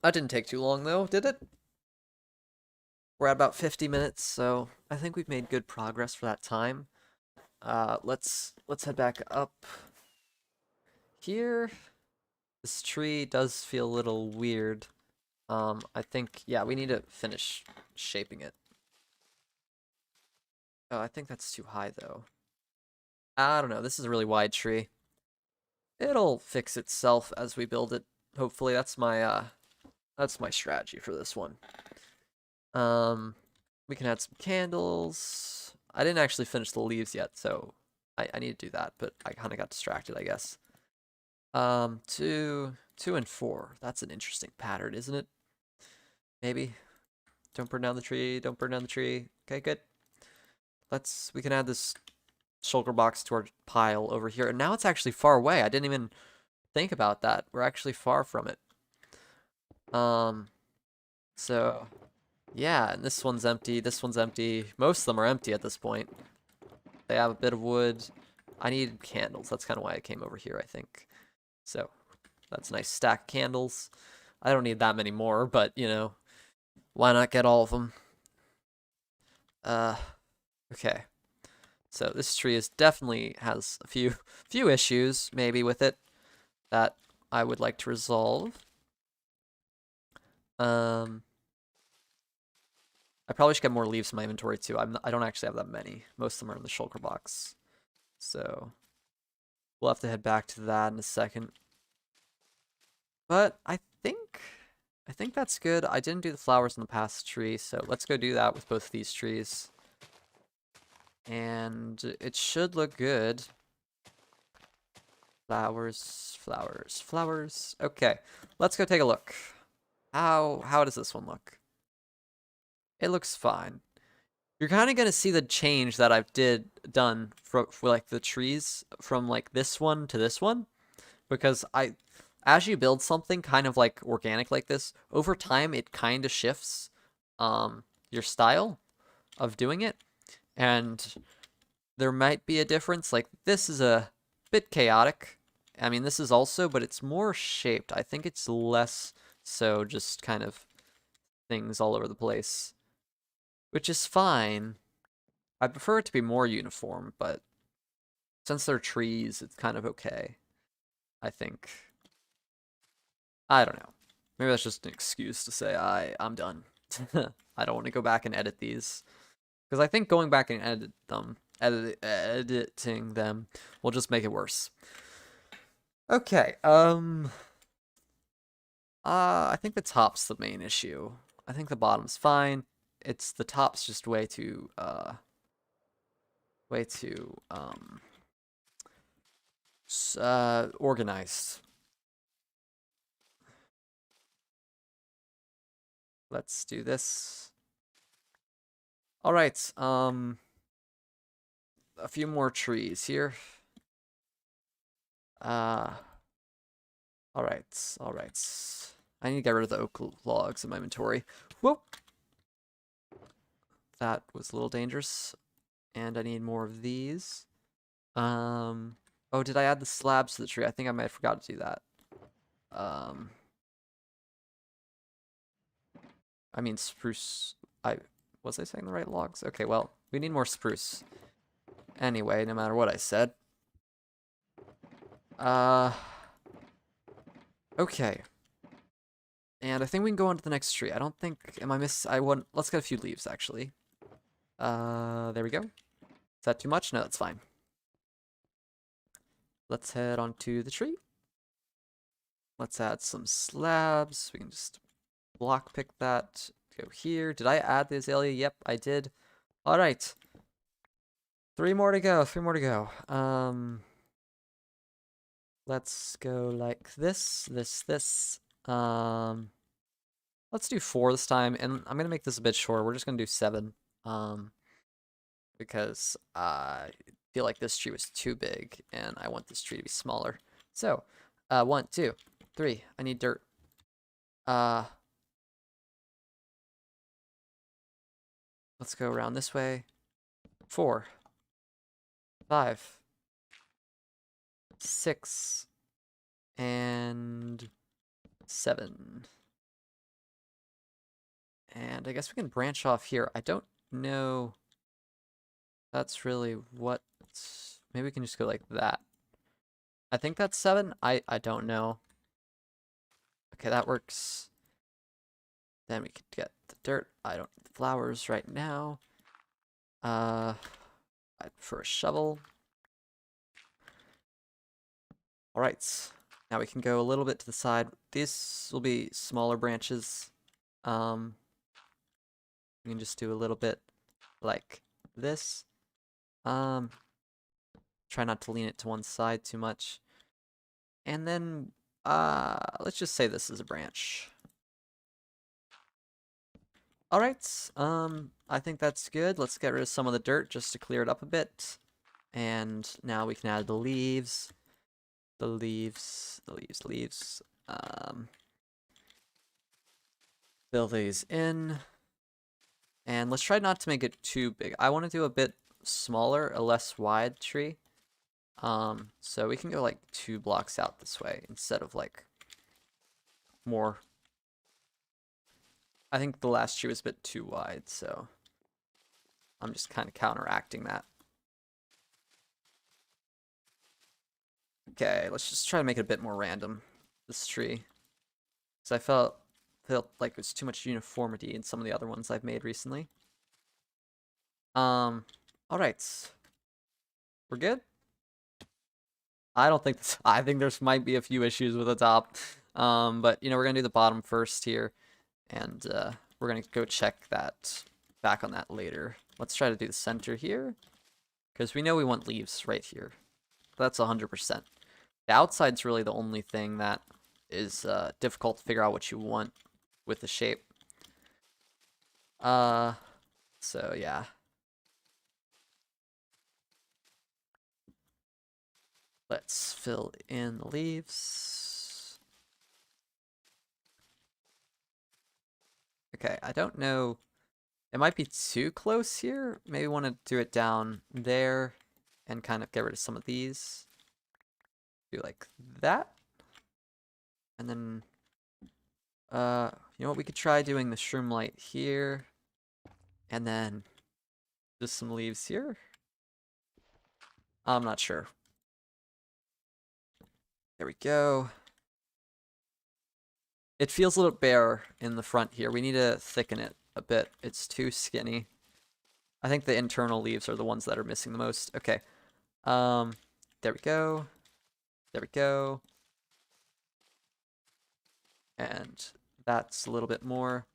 That didn't take too long, though, did it? We're at about 50 minutes, so I think we've made good progress for that time. Let's head back up here. This tree does feel a little weird. I think, yeah, we need to finish shaping it. Oh, I think that's too high though. I don't know, this is a really wide tree. It'll fix itself as we build it. Hopefully that's my strategy for this one. We can add some candles. I didn't actually finish the leaves yet, so I need to do that, but I kind of got distracted, I guess. 2 and 4. That's an interesting pattern, isn't it? Maybe. Don't burn down the tree. Don't burn down the tree. Okay, good. We can add this shulker box to our pile over here. And now it's actually far away. I didn't even think about that. We're actually far from it. So yeah, and this one's empty. This one's empty. Most of them are empty at this point. They have a bit of wood. I need candles. That's kind of why I came over here, I think. So that's a nice stack of candles. I don't need that many more, but you know, why not get all of them? Okay. So this tree is definitely has a few issues maybe with it that I would like to resolve. I probably should get more leaves in my inventory too. I don't actually have that many. Most of them are in the shulker box. So we'll have to head back to that in a second. But I think that's good. I didn't do the flowers in the past tree, so let's go do that with both of these trees. And it should look good. Flowers, flowers, flowers. Okay, let's go take a look. How does this one look? It looks fine. You're kind of gonna see the change that I've done for like the trees from like this one to this one, because as you build something kind of like organic like this, over time it kind of shifts your style of doing it, and there might be a difference. Like this is a bit chaotic. I mean, this is also, but it's more shaped. I think it's less so just kind of things all over the place, which is fine. I prefer it to be more uniform, but since they're trees, it's kind of okay, I think. I don't know. Maybe that's just an excuse to say I'm done. I don't want to go back and edit these. Because I think going back and editing them will just make it worse. Okay, I think the top's the main issue. I think the bottom's fine. It's the top's just way too organized. Let's do this. All right, a few more trees here. All right, all right. I need to get rid of the oak logs in my inventory. Whoop. That was a little dangerous. And I need more of these. Oh, did I add the slabs to the tree? I think I might have forgot to do that. I mean spruce. Was I saying the right logs? Okay, well, we need more spruce. Anyway, no matter what I said. Okay. And I think we can go on to the next tree. I don't think, let's get a few leaves, actually. There we go. Is that too much? No, that's fine. Let's head on to the tree. Let's add some slabs. We can just block pick that. Go here. Did I add the azalea? Yep, I did. All right. 3 more to go. 3 more to go. Let's go like this. Let's do 4 this time, and I'm gonna make this a bit shorter. We're just gonna do 7. Because I feel like this tree was too big, and I want this tree to be smaller. So, 1, 2, 3. I need dirt. Let's go around this way. 4, 5, 6, and 7. And I guess we can branch off here. I don't know. That's really what. Maybe we can just go like that. I think that's 7. I don't know. Okay, that works. Then we could get the dirt. I don't need the flowers right now. I'd prefer a shovel. All right. Now we can go a little bit to the side. These will be smaller branches. We can just do a little bit like this. Try not to lean it to one side too much. And then, let's just say this is a branch. All right. I think that's good. Let's get rid of some of the dirt just to clear it up a bit. And now we can add the leaves. The leaves. Fill these in. And let's try not to make it too big. I want to do a bit smaller, a less wide tree. So we can go like 2 blocks out this way instead of like more. I think the last tree was a bit too wide, so I'm just kind of counteracting that. Okay, let's just try to make it a bit more random, this tree. Because I felt like there's too much uniformity in some of the other ones I've made recently. Alright. We're good? I don't think this, I think there's might be a few issues with the top. But you know, we're gonna do the bottom first here. And we're gonna go check that back on that later. Let's try to do the center here. Because we know we want leaves right here. That's 100%. The outside's really the only thing that is difficult to figure out what you want with the shape. So yeah. Let's fill in the leaves. Okay, I don't know. It might be too close here. Maybe want to do it down there and kind of get rid of some of these. Do like that. And then, you know what? We could try doing the shroom light here. And then just some leaves here. I'm not sure. There we go. It feels a little bare in the front here. We need to thicken it a bit. It's too skinny. I think the internal leaves are the ones that are missing the most. Okay. There we go. There we go. And that's a little bit more.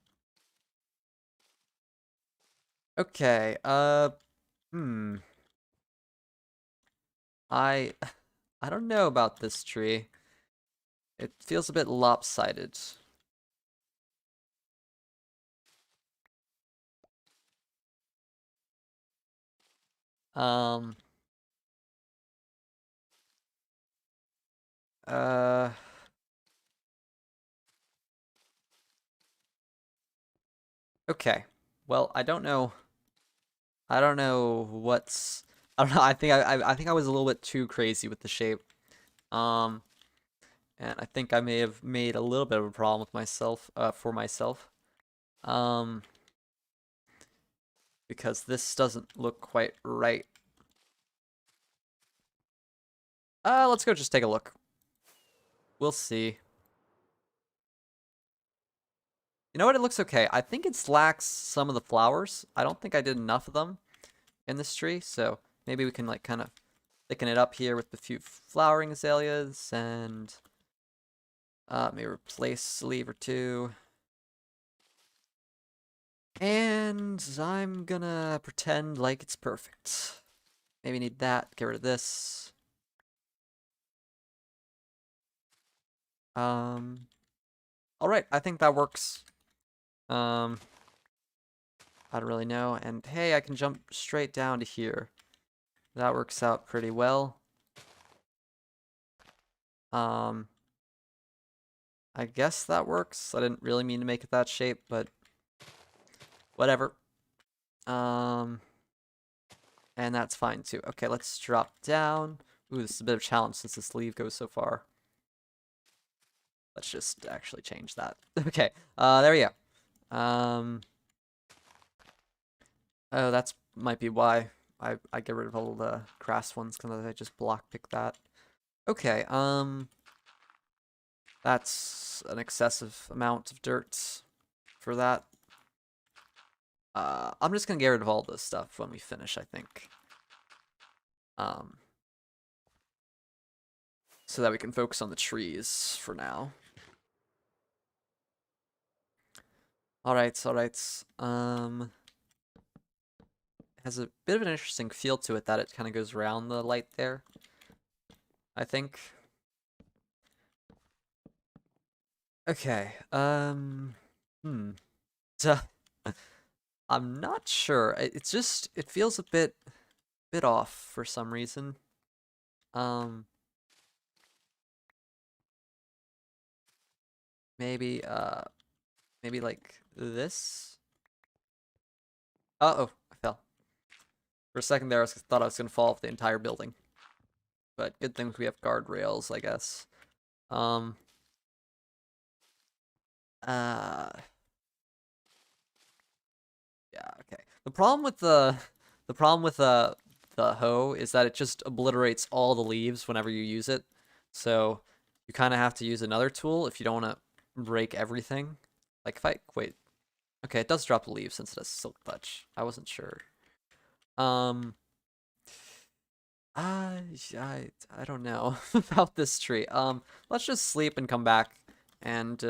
Okay, I I don't know about this tree. It feels a bit lopsided. Um uh okay. Well, I don't know. I don't know what's I don't know. I think I was a little bit too crazy with the shape. Um and I think I may have made a little bit of a problem with myself for myself. Um because this doesn't look quite right. Let's go just take a look. We'll see. You know what? It looks okay. I think it lacks some of the flowers. I don't think I did enough of them in this tree, so maybe we can like kind of thicken it up here with a few flowering azaleas and maybe replace a leaf or two. And I'm gonna pretend like it's perfect. Maybe need that. Get rid of this. All right. I think that works. I don't really know. And hey, I can jump straight down to here. That works out pretty well. I guess that works. I didn't really mean to make it that shape, but whatever. And that's fine too. Okay, let's drop down. Ooh, this is a bit of a challenge since this leaf goes so far. Let's just actually change that. Okay, there we go. Oh, that's might be why I get rid of all the grass ones because I just block pick that. Okay, That's an excessive amount of dirt for that. I'm just gonna get rid of all this stuff when we finish, I think. So that we can focus on the trees for now. Alright, alright. It has a bit of an interesting feel to it that it kind of goes around the light there, I think. Okay, So, I'm not sure. It's just, it feels a bit off for some reason. Maybe, maybe like this? Uh-oh, I fell. For a second there, thought I was gonna fall off the entire building. But good thing we have guardrails, I guess. Uh, yeah, okay. The problem with the hoe is that it just obliterates all the leaves whenever you use it. So you kind of have to use another tool if you don't want to break everything. Like if I wait, okay, it does drop the leaves since it has silk touch. I wasn't sure. I don't know about this tree. Let's just sleep and come back, and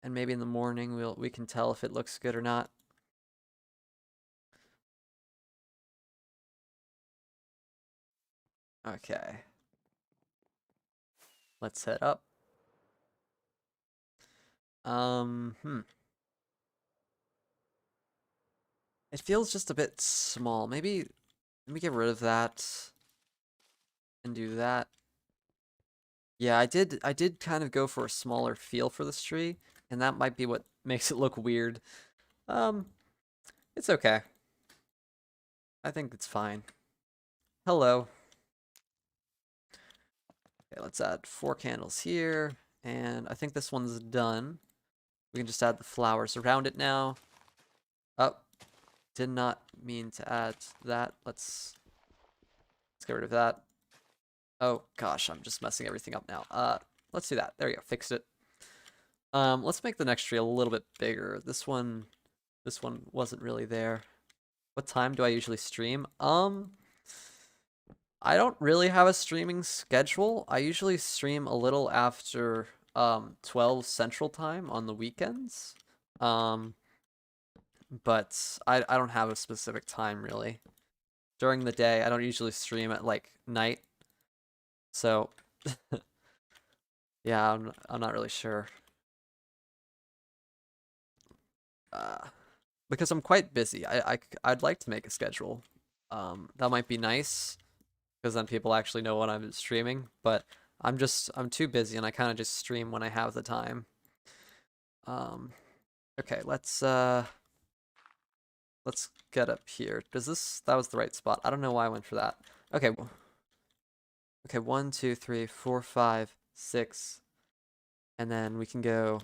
maybe in the morning we can tell if it looks good or not. Okay. Let's head up. It feels just a bit small. Maybe let me get rid of that and do that. Yeah, I did kind of go for a smaller feel for this tree, and that might be what makes it look weird. It's okay. I think it's fine. Hello. Okay, let's add 4 candles here, and I think this one's done. We can just add the flowers around it now. Oh, did not mean to add that. Let's get rid of that. Oh gosh, I'm just messing everything up now. Let's do that. There we go, fixed it. Let's make the next tree a little bit bigger. This one wasn't really there. What time do I usually stream? I don't really have a streaming schedule. I usually stream a little after 12 Central Time on the weekends. But I don't have a specific time really. During the day, I don't usually stream at like night. So yeah, I'm not really sure. Because I'm quite busy. I'd like to make a schedule. That might be nice because then people actually know when I'm streaming, but I'm too busy and I kind of just stream when I have the time. Okay, let's get up here. That was the right spot. I don't know why I went for that. Okay. Okay, 1, 2, 3, 4, 5, 6. And then we can go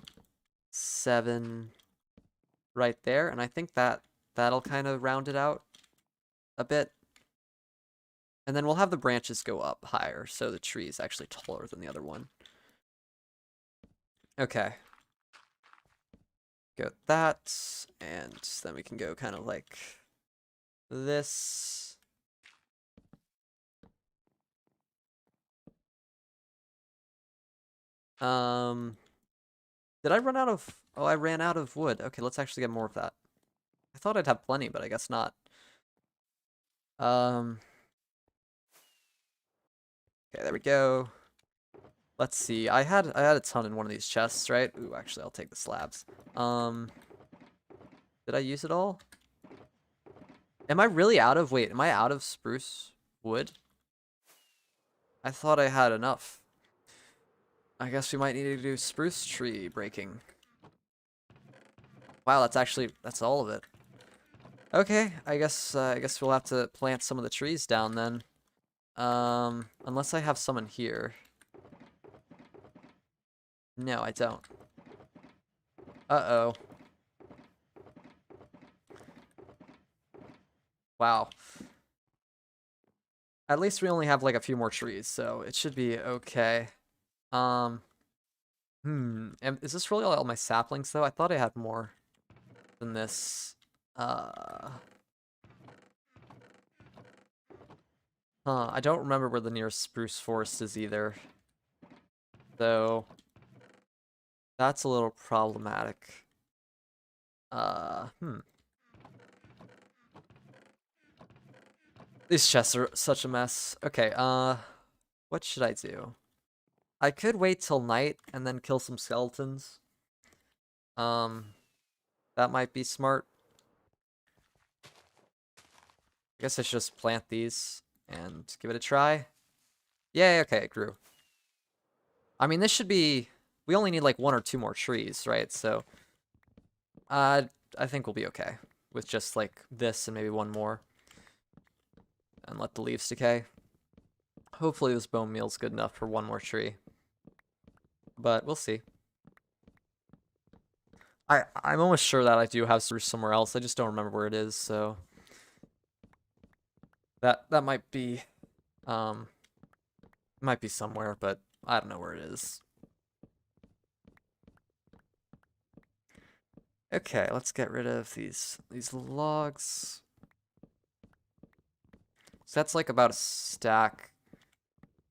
7 right there, and I think that'll kind of round it out a bit. And then we'll have the branches go up higher, so the tree is actually taller than the other one. Okay. Go that, and then we can go kind of like this. Did I run out of... Oh, I ran out of wood. Okay, let's actually get more of that. I thought I'd have plenty, but I guess not. Okay, there we go. Let's see. I had a ton in one of these chests, right? Ooh, actually, I'll take the slabs. Did I use it all? Am I really out of... Wait, am I out of spruce wood? I thought I had enough. I guess we might need to do spruce tree breaking. Wow, that's all of it. Okay, I guess we'll have to plant some of the trees down then. Unless I have some in here. No, I don't. Uh-oh. Wow. At least we only have like a few more trees, so it should be okay. Is this really all my saplings though? I thought I had more than this. I don't remember where the nearest spruce forest is either. So that's a little problematic. Uh, hmm. These chests are such a mess. Okay, what should I do? I could wait till night and then kill some skeletons. Um, that might be smart. I guess I should just plant these and give it a try. Yay, okay, it grew. I mean, this should be... We only need like 1 or 2 more trees, right? So, I think we'll be okay with just like this and maybe 1 more. And let the leaves decay. Hopefully this bone meal's good enough for 1 more tree. But we'll see. I'm almost sure that I do have spruce somewhere else. I just don't remember where it is, so... That might be somewhere, but I don't know where it is. Okay, let's get rid of these logs. So that's like about a stack.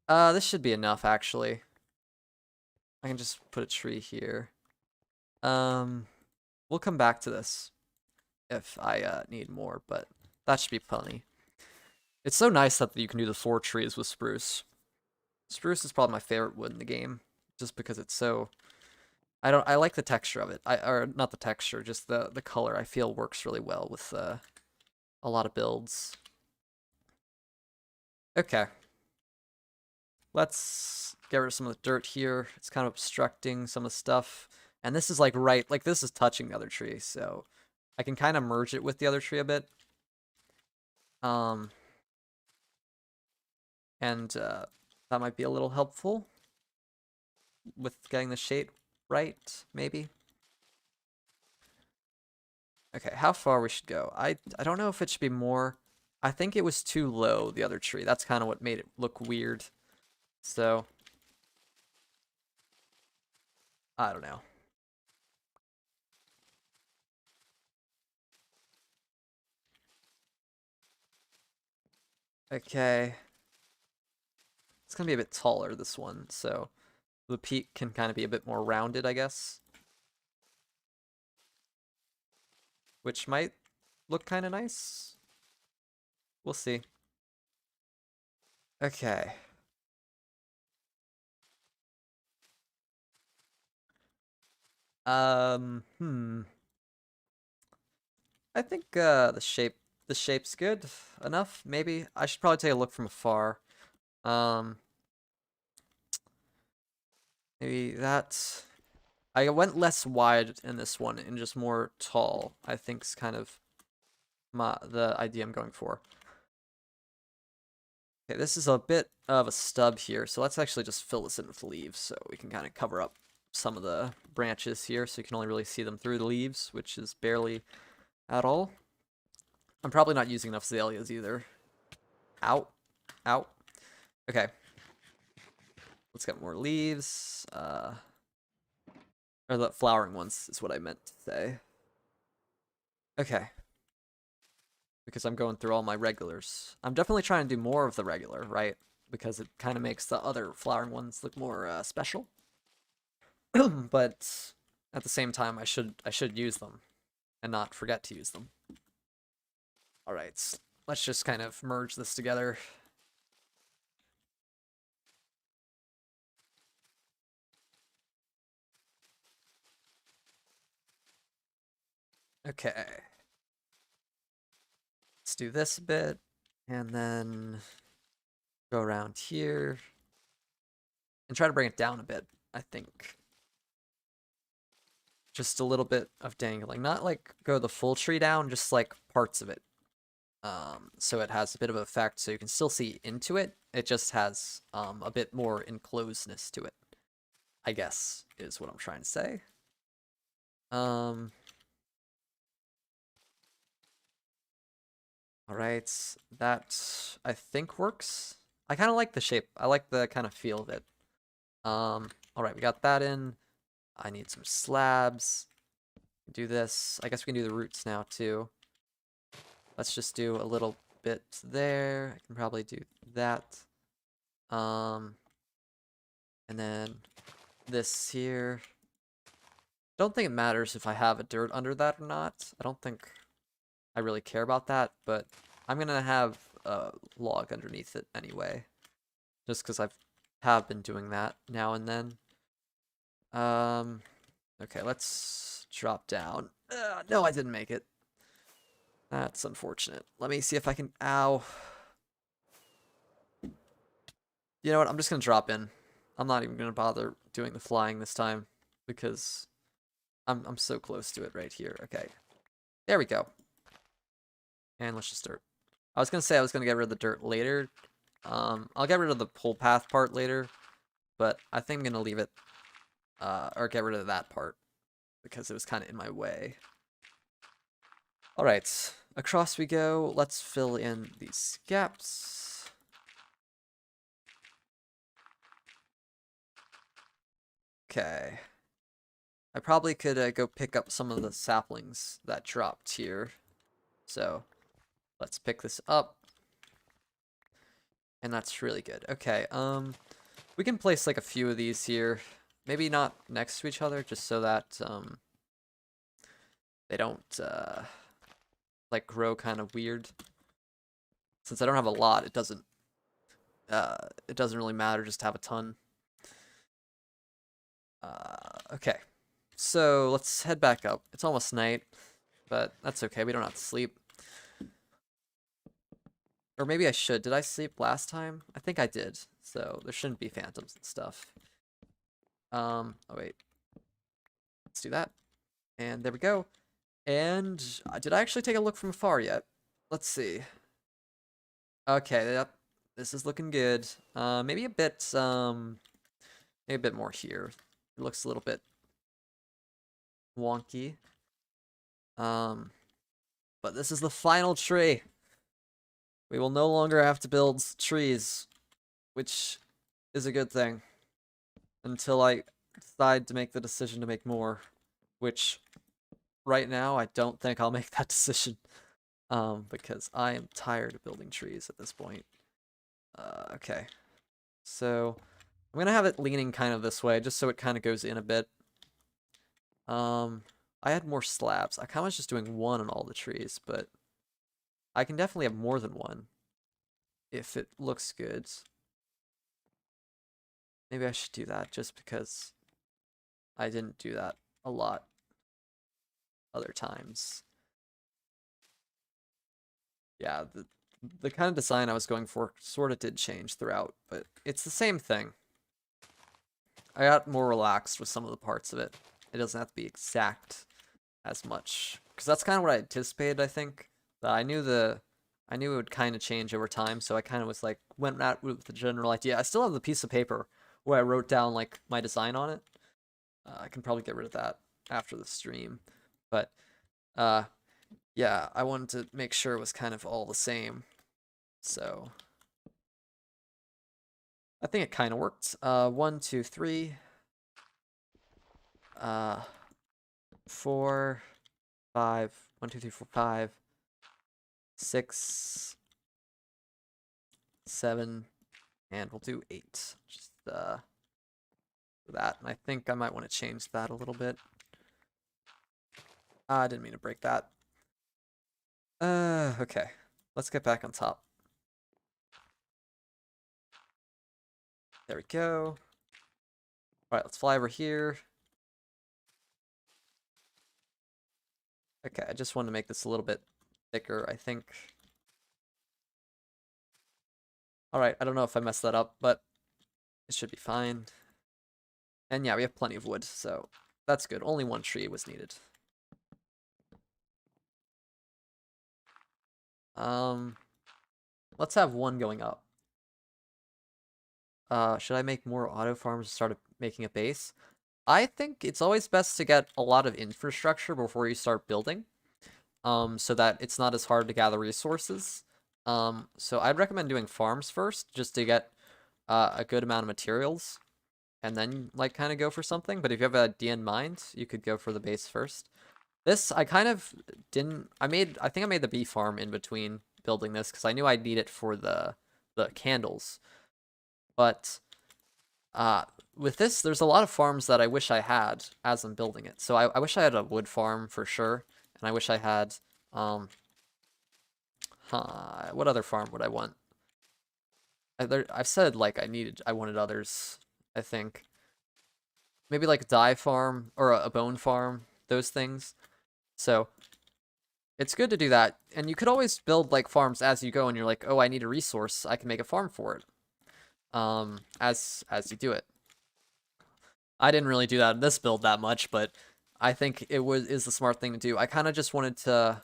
This should be enough actually. I can just put a tree here. We'll come back to this if I need more, but that should be plenty. It's so nice that you can do the 4 trees with spruce. Spruce is probably my favorite wood in the game, just because it's so... I like the texture of it. Or not the texture, just the color. I feel works really well with a lot of builds. Okay. Let's get rid of some of the dirt here. It's kind of obstructing some of the stuff. And this is like this is touching the other tree, so I can kind of merge it with the other tree a bit. That might be a little helpful with getting the shape right, maybe. Okay, how far we should go? I don't know if it should be more. I think it was too low, the other tree. That's kind of what made it look weird. So, I don't know. Okay. It's gonna be a bit taller, this one, so the peak can kind of be a bit more rounded, I guess. Which might look kind of nice. We'll see. Okay. I think the shape's good enough, maybe. I should probably take a look from afar. Um Maybe that I went less wide in this one and just more tall, I think is kind of the idea I'm going for. Okay, this is a bit of a stub here, so let's actually just fill this in with leaves so we can kind of cover up some of the branches here so you can only really see them through the leaves, which is barely at all. I'm probably not using enough azaleas either. Ow. Ow. Okay. Let's get more leaves. Or the flowering ones is what I meant to say. Okay. Because I'm going through all my regulars. I'm definitely trying to do more of the regular, right? Because it kind of makes the other flowering ones look more special. But at the same time, I should use them and not forget to use them. All right, let's just kind of merge this together. Okay. Let's do this a bit, and then go around here, and try to bring it down a bit, I think. Just a little bit of dangling. Not like go the full tree down, just like parts of it. So it has a bit of effect, so you can still see into it. It just has a bit more enclosedness to it, I guess, is what I'm trying to say. Alright, that I think works. I kind of like the shape. I like the kind of feel of it. Alright, we got that in. I need some slabs. Do this. I guess we can do the roots now too. Let's just do a little bit there. I can probably do that. And then this here. Don't think it matters if I have a dirt under that or not. I don't think I really care about that, but I'm gonna have a log underneath it anyway. Just because have been doing that now and then. Okay, let's drop down. No, I didn't make it. That's unfortunate. Let me see if I can... Ow. You know what? I'm just gonna drop in. I'm not even gonna bother doing the flying this time because I'm so close to it right here. Okay. There we go. And let's just dirt. I was gonna say I was gonna get rid of the dirt later. I'll get rid of the pull path part later, but I think I'm gonna leave it, or get rid of that part because it was kind of in my way. All right, across we go. Let's fill in these gaps. Okay. I probably could go pick up some of the saplings that dropped here. So let's pick this up. And that's really good. Okay, we can place like a few of these here. Maybe not next to each other, just so that they don't like grow kind of weird. Since I don't have a lot, it doesn't really matter just to have a ton. Okay. So let's head back up. It's almost night, but that's okay. We don't have to sleep. Or maybe I should. Did I sleep last time? I think I did. So there shouldn't be phantoms and stuff. Oh wait. Let's do that. And there we go. And did I actually take a look from afar yet? Let's see. Okay, yep. This is looking good. Maybe a bit more here. It looks a little bit wonky. But this is the final tree. We will no longer have to build trees, which is a good thing. Until I decide to make the decision to make more, which right now I don't think I'll make that decision. Because I am tired of building trees at this point. Okay. So I'm gonna have it leaning kind of this way, just so it kind of goes in a bit. I had more slabs. I kind of was just doing one on all the trees, but I can definitely have more than one if it looks good. Maybe I should do that just because I didn't do that a lot other times. Yeah, the kind of design I was going for sort of did change throughout, but it's the same thing. I got more relaxed with some of the parts of it. It doesn't have to be exact as much, because that's kind of what I anticipated, I think. But I knew it would kind of change over time, so I kind of was like, went out with the general idea. I still have the piece of paper where I wrote down like my design on it. I can probably get rid of that after the stream, but yeah, I wanted to make sure it was kind of all the same. So I think it kind of worked. 1, 2, 3, 4, 5. 1, 2, 3, 4, 5, 6, 7, and we'll do 8. Just for that. And I think I might want to change that a little bit. I didn't mean to break that. Okay. Let's get back on top. There we go. Alright, let's fly over here. Okay, I just wanted to make this a little bit thicker, I think. Alright, I don't know if I messed that up, but it should be fine. And yeah, we have plenty of wood, so that's good. Only one tree was needed. Let's have one going up. Should I make more auto farms and start making a base? I think it's always best to get a lot of infrastructure before you start building, so that it's not as hard to gather resources. So I'd recommend doing farms first, just to get a good amount of materials. and then like kind of go for something. But if you have an idea in mind, you could go for the base first. This I kind of didn't. I think I made the bee farm in between building this because I knew I'd need it for the candles. But uh, with this, there's a lot of farms that I wish I had as I'm building it. So I wish I had a wood farm for sure, and I wish I had what other farm would I want? I've said like I wanted others. I think maybe like a dye farm or a bone farm, those things. So it's good to do that, and you could always build like farms as you go, and you're like, oh, I need a resource, I can make a farm for it. As you do it. I didn't really do that in this build that much, but I think is the smart thing to do. I kind of just wanted to,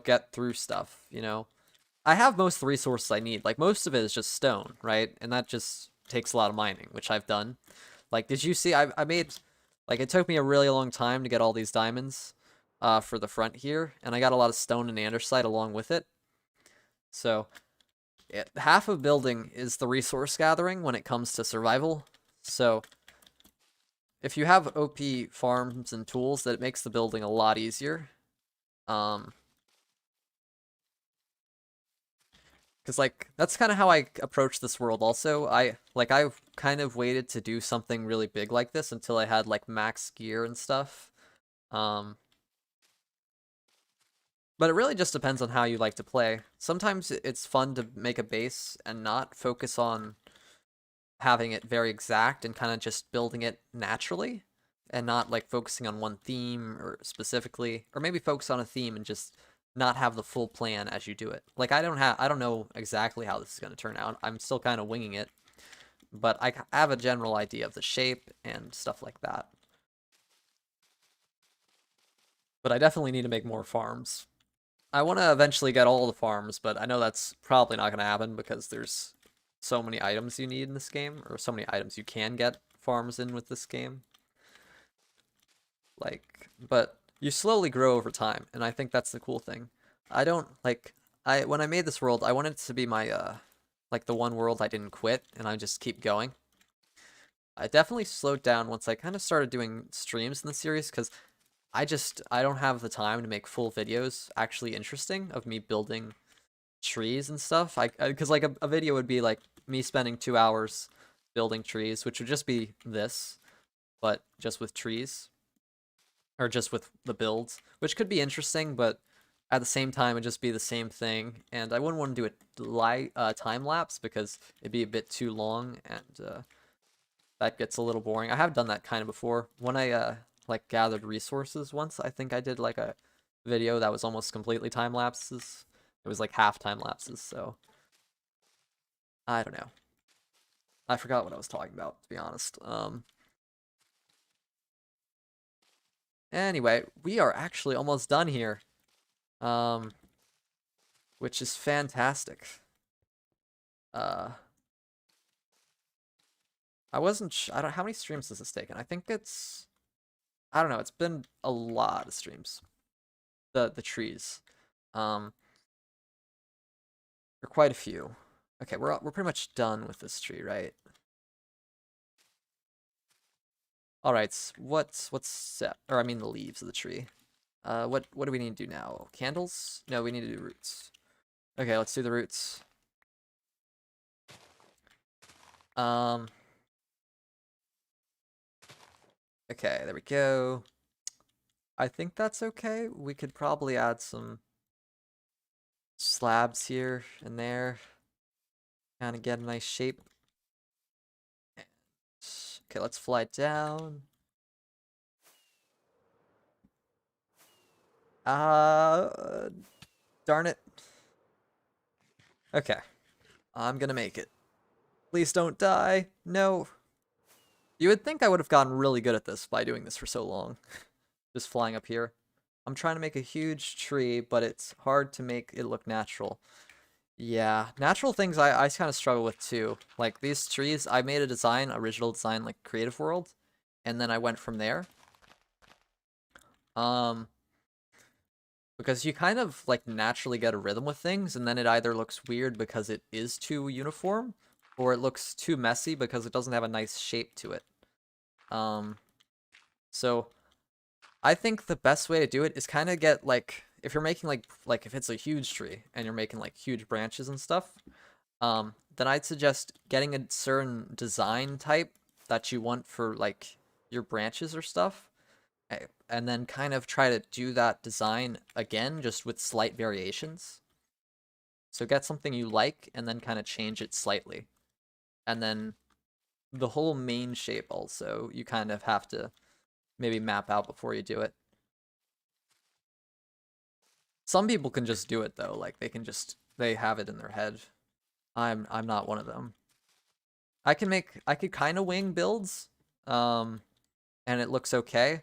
get through stuff, I have most of the resources I need. Like, most of it is just stone, right? And that just takes a lot of mining, which I've done. Like, did you see, I made, like, it took me a really long time to get all these diamonds for the front here, and I got a lot of stone and andesite along with it. So, half of building is the resource gathering when it comes to survival. So, if you have OP farms and tools, that makes the building a lot easier. Because, like, that's kind of how I approach this world also. I kind of waited to do something really big like this until I had, like, max gear and stuff. But it really just depends on how you like to play. Sometimes it's fun to make a base and not focus on having it very exact and kind of just building it naturally and not like focusing on one theme or specifically, or maybe focus on a theme and just not have the full plan as you do it. Like I don't know exactly how this is going to turn out. I'm still kind of winging it, but I have a general idea of the shape and stuff like that. But I definitely need to make more farms. I want to eventually get all the farms, but I know that's probably not going to happen because there's so many items you need in this game, or so many items you can get farms in with this game. Like, but you slowly grow over time, and I think that's the cool thing. I don't like when I made this world, I wanted it to be my like the one world I didn't quit and I just keep going. I definitely slowed down once I kind of started doing streams in the series because I don't have the time to make full videos actually interesting of me building trees and stuff. Because like a video would be like me spending 2 hours building trees, which would just be this, but just with trees or just with the builds, which could be interesting, but at the same time it'd just be the same thing, and I wouldn't want to do it time lapse because it'd be a bit too long, and that gets a little boring. I have done that kind of before when I like gathered resources once. I think I did like a video that was almost completely time lapses. It was like half time lapses, so I don't know. I forgot what I was talking about, to be honest. Anyway, we are actually almost done here. Which is fantastic. I wasn't I don't how many streams has this taken? I think it's I don't know, it's been a lot of streams. The trees. Or quite a few. Okay, we're pretty much done with this tree, right? All right, what's set? Or I mean the leaves of the tree. What do we need to do now? Candles? No, we need to do roots. Okay, let's do the roots. Okay, there we go. I think that's okay. We could probably add some slabs here and there. Kind of get a nice shape. Okay, let's fly down. Darn it. Okay. I'm gonna make it. Please don't die. No. You would think I would have gotten really good at this by doing this for so long. Just flying up here. I'm trying to make a huge tree, but it's hard to make it look natural. Yeah, natural things I kind of struggle with too. Like these trees, I made a design, original design, like Creative World, and then I went from there. Because you kind of like naturally get a rhythm with things, and then it either looks weird because it is too uniform, or it looks too messy because it doesn't have a nice shape to it. So I think the best way to do it is kind of get like if you're making like if it's a huge tree and you're making like huge branches and stuff, then I'd suggest getting a certain design type that you want for like your branches or stuff, and then kind of try to do that design again just with slight variations. So get something you like and then kind of change it slightly. And then the whole main shape also, you kind of have to maybe map out before you do it. Some people can just do it though, like they have it in their head. I'm not one of them. I could kind of wing builds, and it looks okay,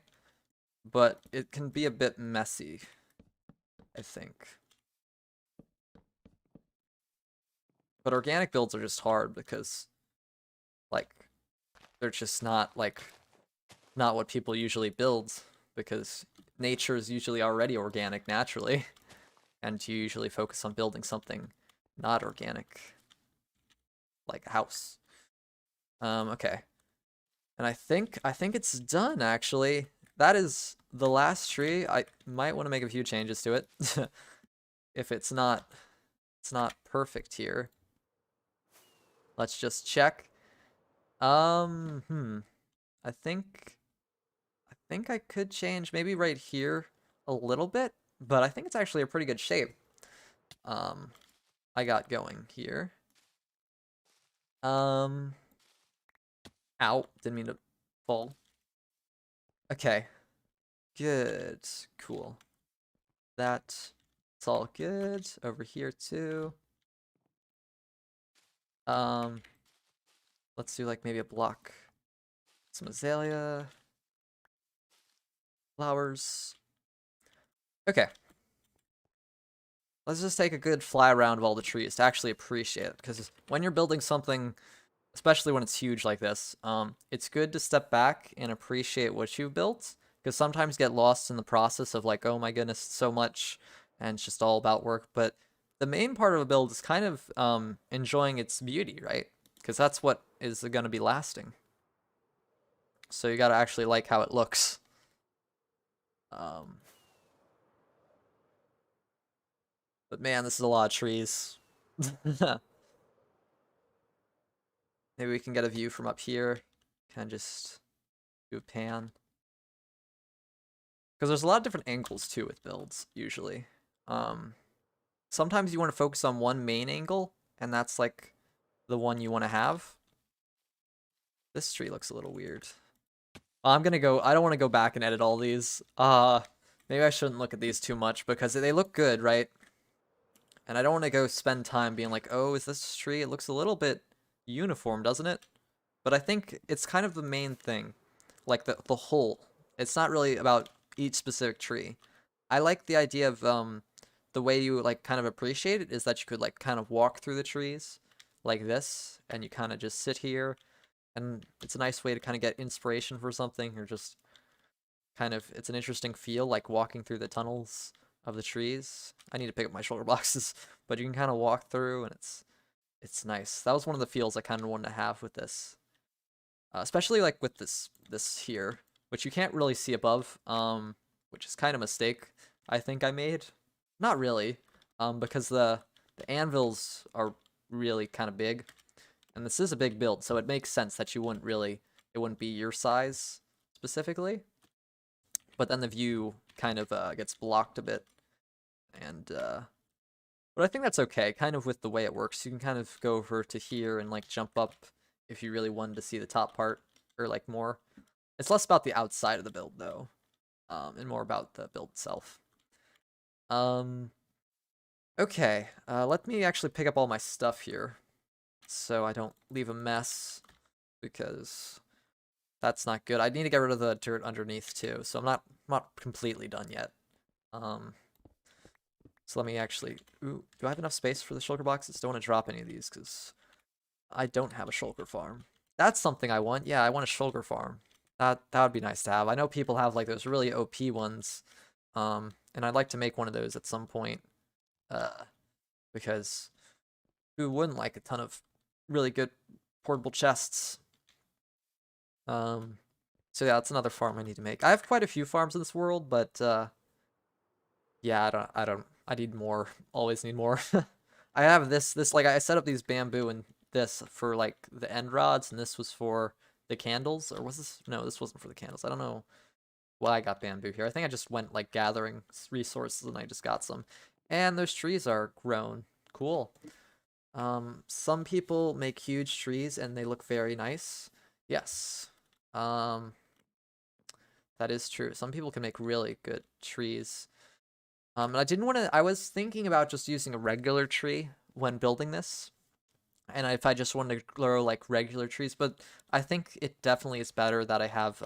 but it can be a bit messy, I think. But organic builds are just hard because like they're just not not what people usually build because nature is usually already organic naturally, and you usually focus on building something not organic, like a house. Okay. And I think it's done actually. That is the last tree. I might want to make a few changes to it. If it's not perfect here. Let's just check. I think I could change maybe right here a little bit, but I think it's actually a pretty good shape. Um, I got going here. Ow, didn't mean to fall. Okay, good, cool. It's all good over here too. Um, let's do like maybe a block, some azalea, flowers. Okay. Let's just take a good fly around of all the trees to actually appreciate it, because when you're building something, especially when it's huge like this, it's good to step back and appreciate what you built, because sometimes get lost in the process of like, oh my goodness, so much, and it's just all about work. But the main part of a build is kind of enjoying its beauty, right? Because that's what is going to be lasting. So you got to actually like how it looks. Um, but man, this is a lot of trees. Maybe we can get a view from up here. Kind of just do a pan. Because there's a lot of different angles too with builds, usually. Sometimes you want to focus on one main angle, and that's like the one you want to have. This tree looks a little weird. I don't want to go back and edit all these. Maybe I shouldn't look at these too much because they look good, right? And I don't want to go spend time being like, oh, is this tree? It looks a little bit uniform, doesn't it? But I think it's kind of the main thing, like the whole. It's not really about each specific tree. I like the idea of the way you like kind of appreciate it is that you could like kind of walk through the trees like this, and you kind of just sit here, and it's a nice way to kind of get inspiration for something, or just kind of it's an interesting feel like walking through the tunnels of the trees. I need to pick up my shoulder boxes, but you can kind of walk through, and it's nice. That was one of the feels I kind of wanted to have with this. Especially like with this here, which you can't really see above, which is kind of a mistake I think I made. Not really, because the anvils are really kind of big, and this is a big build, so it makes sense that it wouldn't be your size specifically. But then the view kind of gets blocked a bit, and but I think that's okay. Kind of with the way it works, you can kind of go over to here and like jump up if you really wanted to see the top part or like more. It's less about the outside of the build though, and more about the build itself. Okay, let me actually pick up all my stuff here so I don't leave a mess, because that's not good. I need to get rid of the dirt underneath too, so I'm not completely done yet. So let me actually... Ooh, do I have enough space for the shulker boxes? Don't want to drop any of these, because I don't have a shulker farm. That's something I want. Yeah, I want a shulker farm. That would be nice to have. I know people have like those really OP ones, and I'd like to make one of those at some point, because who wouldn't like a ton of really good portable chests? So yeah, that's another farm I need to make. I have quite a few farms in this world, but yeah, I need more. Always need more. I have this like I set up these bamboo and this for like the end rods, and this was for the candles, or was this? No, this wasn't for the candles. I don't know why I got bamboo here. I think I just went like gathering resources and I just got some. And those trees are grown. Cool. Some people make huge trees and they look very nice. Yes. Um, that is true. Some people can make really good trees. And I didn't want to, I was thinking about just using a regular tree when building this. And if I just wanted to grow like regular trees, but I think it definitely is better that I have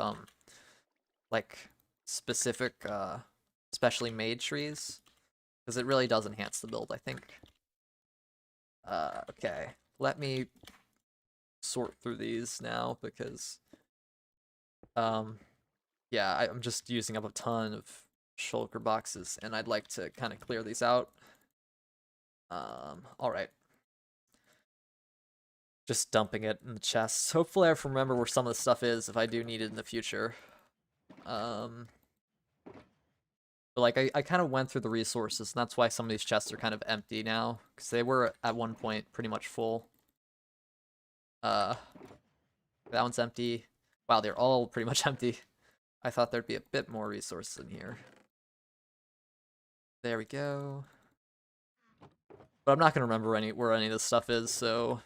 like specific specially made trees because it really does enhance the build, I think. Okay, let me sort through these now because yeah, I'm just using up a ton of shulker boxes and I'd like to kind of clear these out. All right. Just dumping it in the chests. Hopefully I remember where some of the stuff is if I do need it in the future. But like I kind of went through the resources, and that's why some of these chests are kind of empty now, because they were at one point pretty much full. Uh, that one's empty. Wow, they're all pretty much empty. I thought there'd be a bit more resources in here. There we go. But I'm not gonna remember where any of this stuff is, so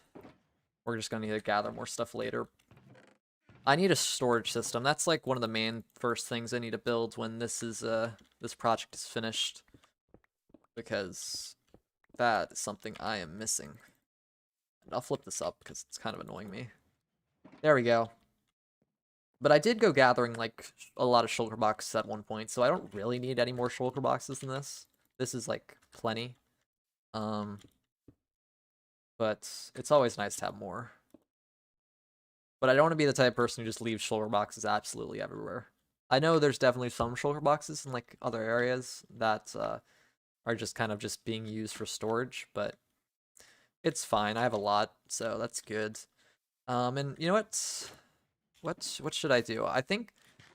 we're just gonna need to gather more stuff later. I need a storage system. That's like one of the main first things I need to build when this project is finished, because that is something I am missing. And I'll flip this up because it's kind of annoying me. There we go. But I did go gathering like a lot of shulker boxes at one point, so I don't really need any more shulker boxes than this. This is like plenty. But it's always nice to have more. But I don't want to be the type of person who just leaves shulker boxes absolutely everywhere. I know there's definitely some shulker boxes in like other areas that are just kind of just being used for storage, but it's fine. I have a lot, so that's good. And you know what? What should I do? I think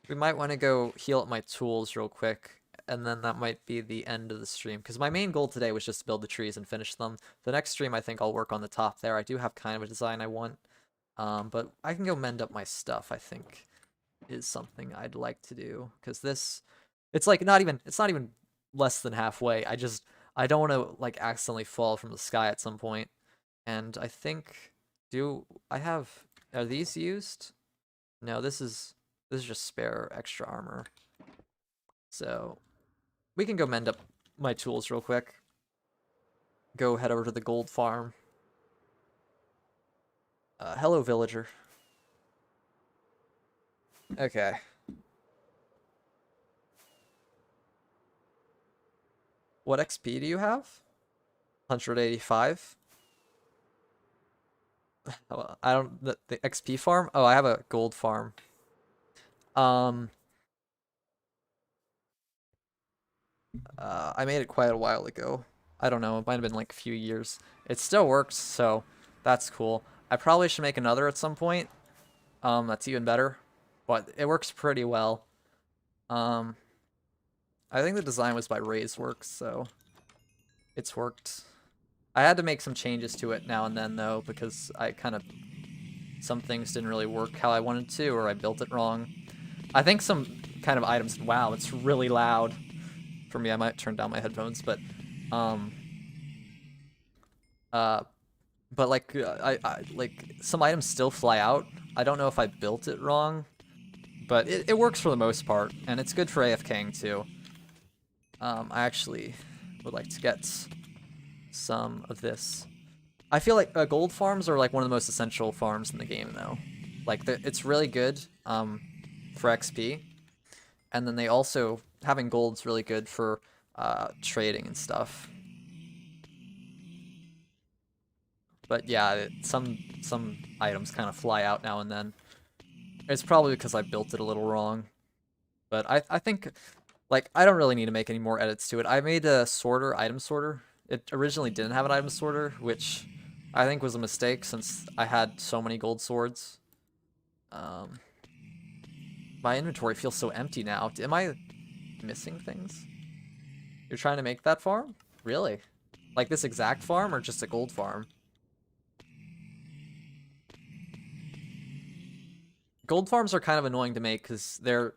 we might want to go heal up my tools real quick, and then that might be the end of the stream. Because my main goal today was just to build the trees and finish them. The next stream, I think I'll work on the top there. I do have kind of a design I want. But I can go mend up my stuff, I think, is something I'd like to do. Because this, it's not even less than halfway. I don't want to like accidentally fall from the sky at some point. And I think, are these used? No, this is just spare extra armor. So we can go mend up my tools real quick. Go head over to the gold farm. Hello, villager. Okay. What XP do you have? 185? I don't, the XP farm? Oh, I have a gold farm. I made it quite a while ago. I don't know, it might have been like a few years. It still works, so that's cool. I probably should make another at some point. That's even better. But it works pretty well. I think the design was by Raiseworks, so it's worked. I had to make some changes to it now and then though, because some things didn't really work how I wanted to, or I built it wrong. I think some kind of items, wow, it's really loud. For me, I might turn down my headphones, but like I like some items still fly out. I don't know if I built it wrong, but it works for the most part, and it's good for AFKing too. I actually would like to get some of this. I feel like gold farms are like one of the most essential farms in the game, though. Like it's really good for XP, and then they also having gold's really good for trading and stuff. But yeah, some items kind of fly out now and then. It's probably because I built it a little wrong. But I think, like, I don't really need to make any more edits to it. I made a item sorter. It originally didn't have an item sorter, which I think was a mistake since I had so many gold swords. My inventory feels so empty now. Am I missing things? You're trying to make that farm? Really? Like this exact farm or just a gold farm? Gold farms are kind of annoying to make because if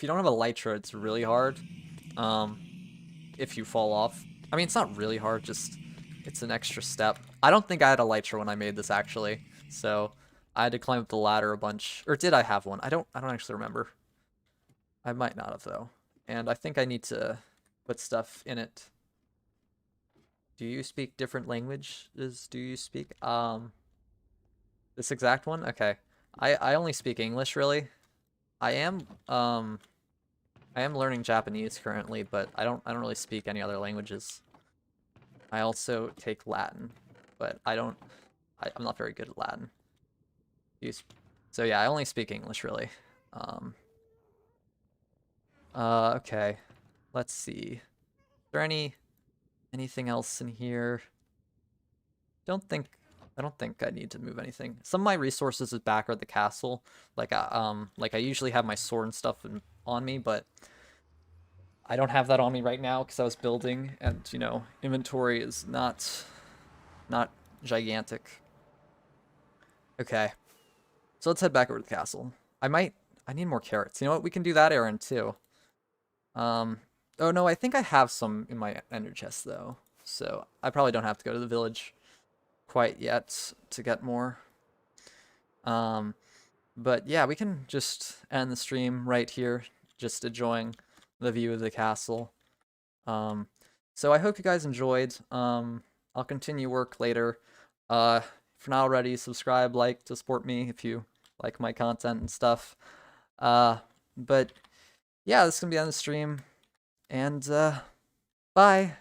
you don't have a elytra, it's really hard. If you fall off. I mean, it's not really hard, just it's an extra step. I don't think I had a elytra when I made this actually, so I had to climb up the ladder a bunch. Or did I have one? I don't actually remember. I might not have though. And I think I need to put stuff in it. Do you speak different languages? Do you speak this exact one? Okay. I only speak English really. I am learning Japanese currently, but I don't really speak any other languages. I also take Latin, but I'm not very good at Latin. So yeah, I only speak English really. Okay. Let's see. Is there anything else in here? I don't think I need to move anything. Some of my resources is back at the castle. Like I usually have my sword and stuff on me, but I don't have that on me right now because I was building, and you know, inventory is not gigantic. Okay, so let's head back over to the castle. I need more carrots. You know what? We can do that errand too. Oh no, I think I have some in my ender chest though, so I probably don't have to go to the village quite yet to get more. But yeah, we can just end the stream right here, just enjoying the view of the castle. So I hope you guys enjoyed. I'll continue work later. If you're not already, subscribe, like to support me if you like my content and stuff. But yeah, this is gonna be on the stream, and bye.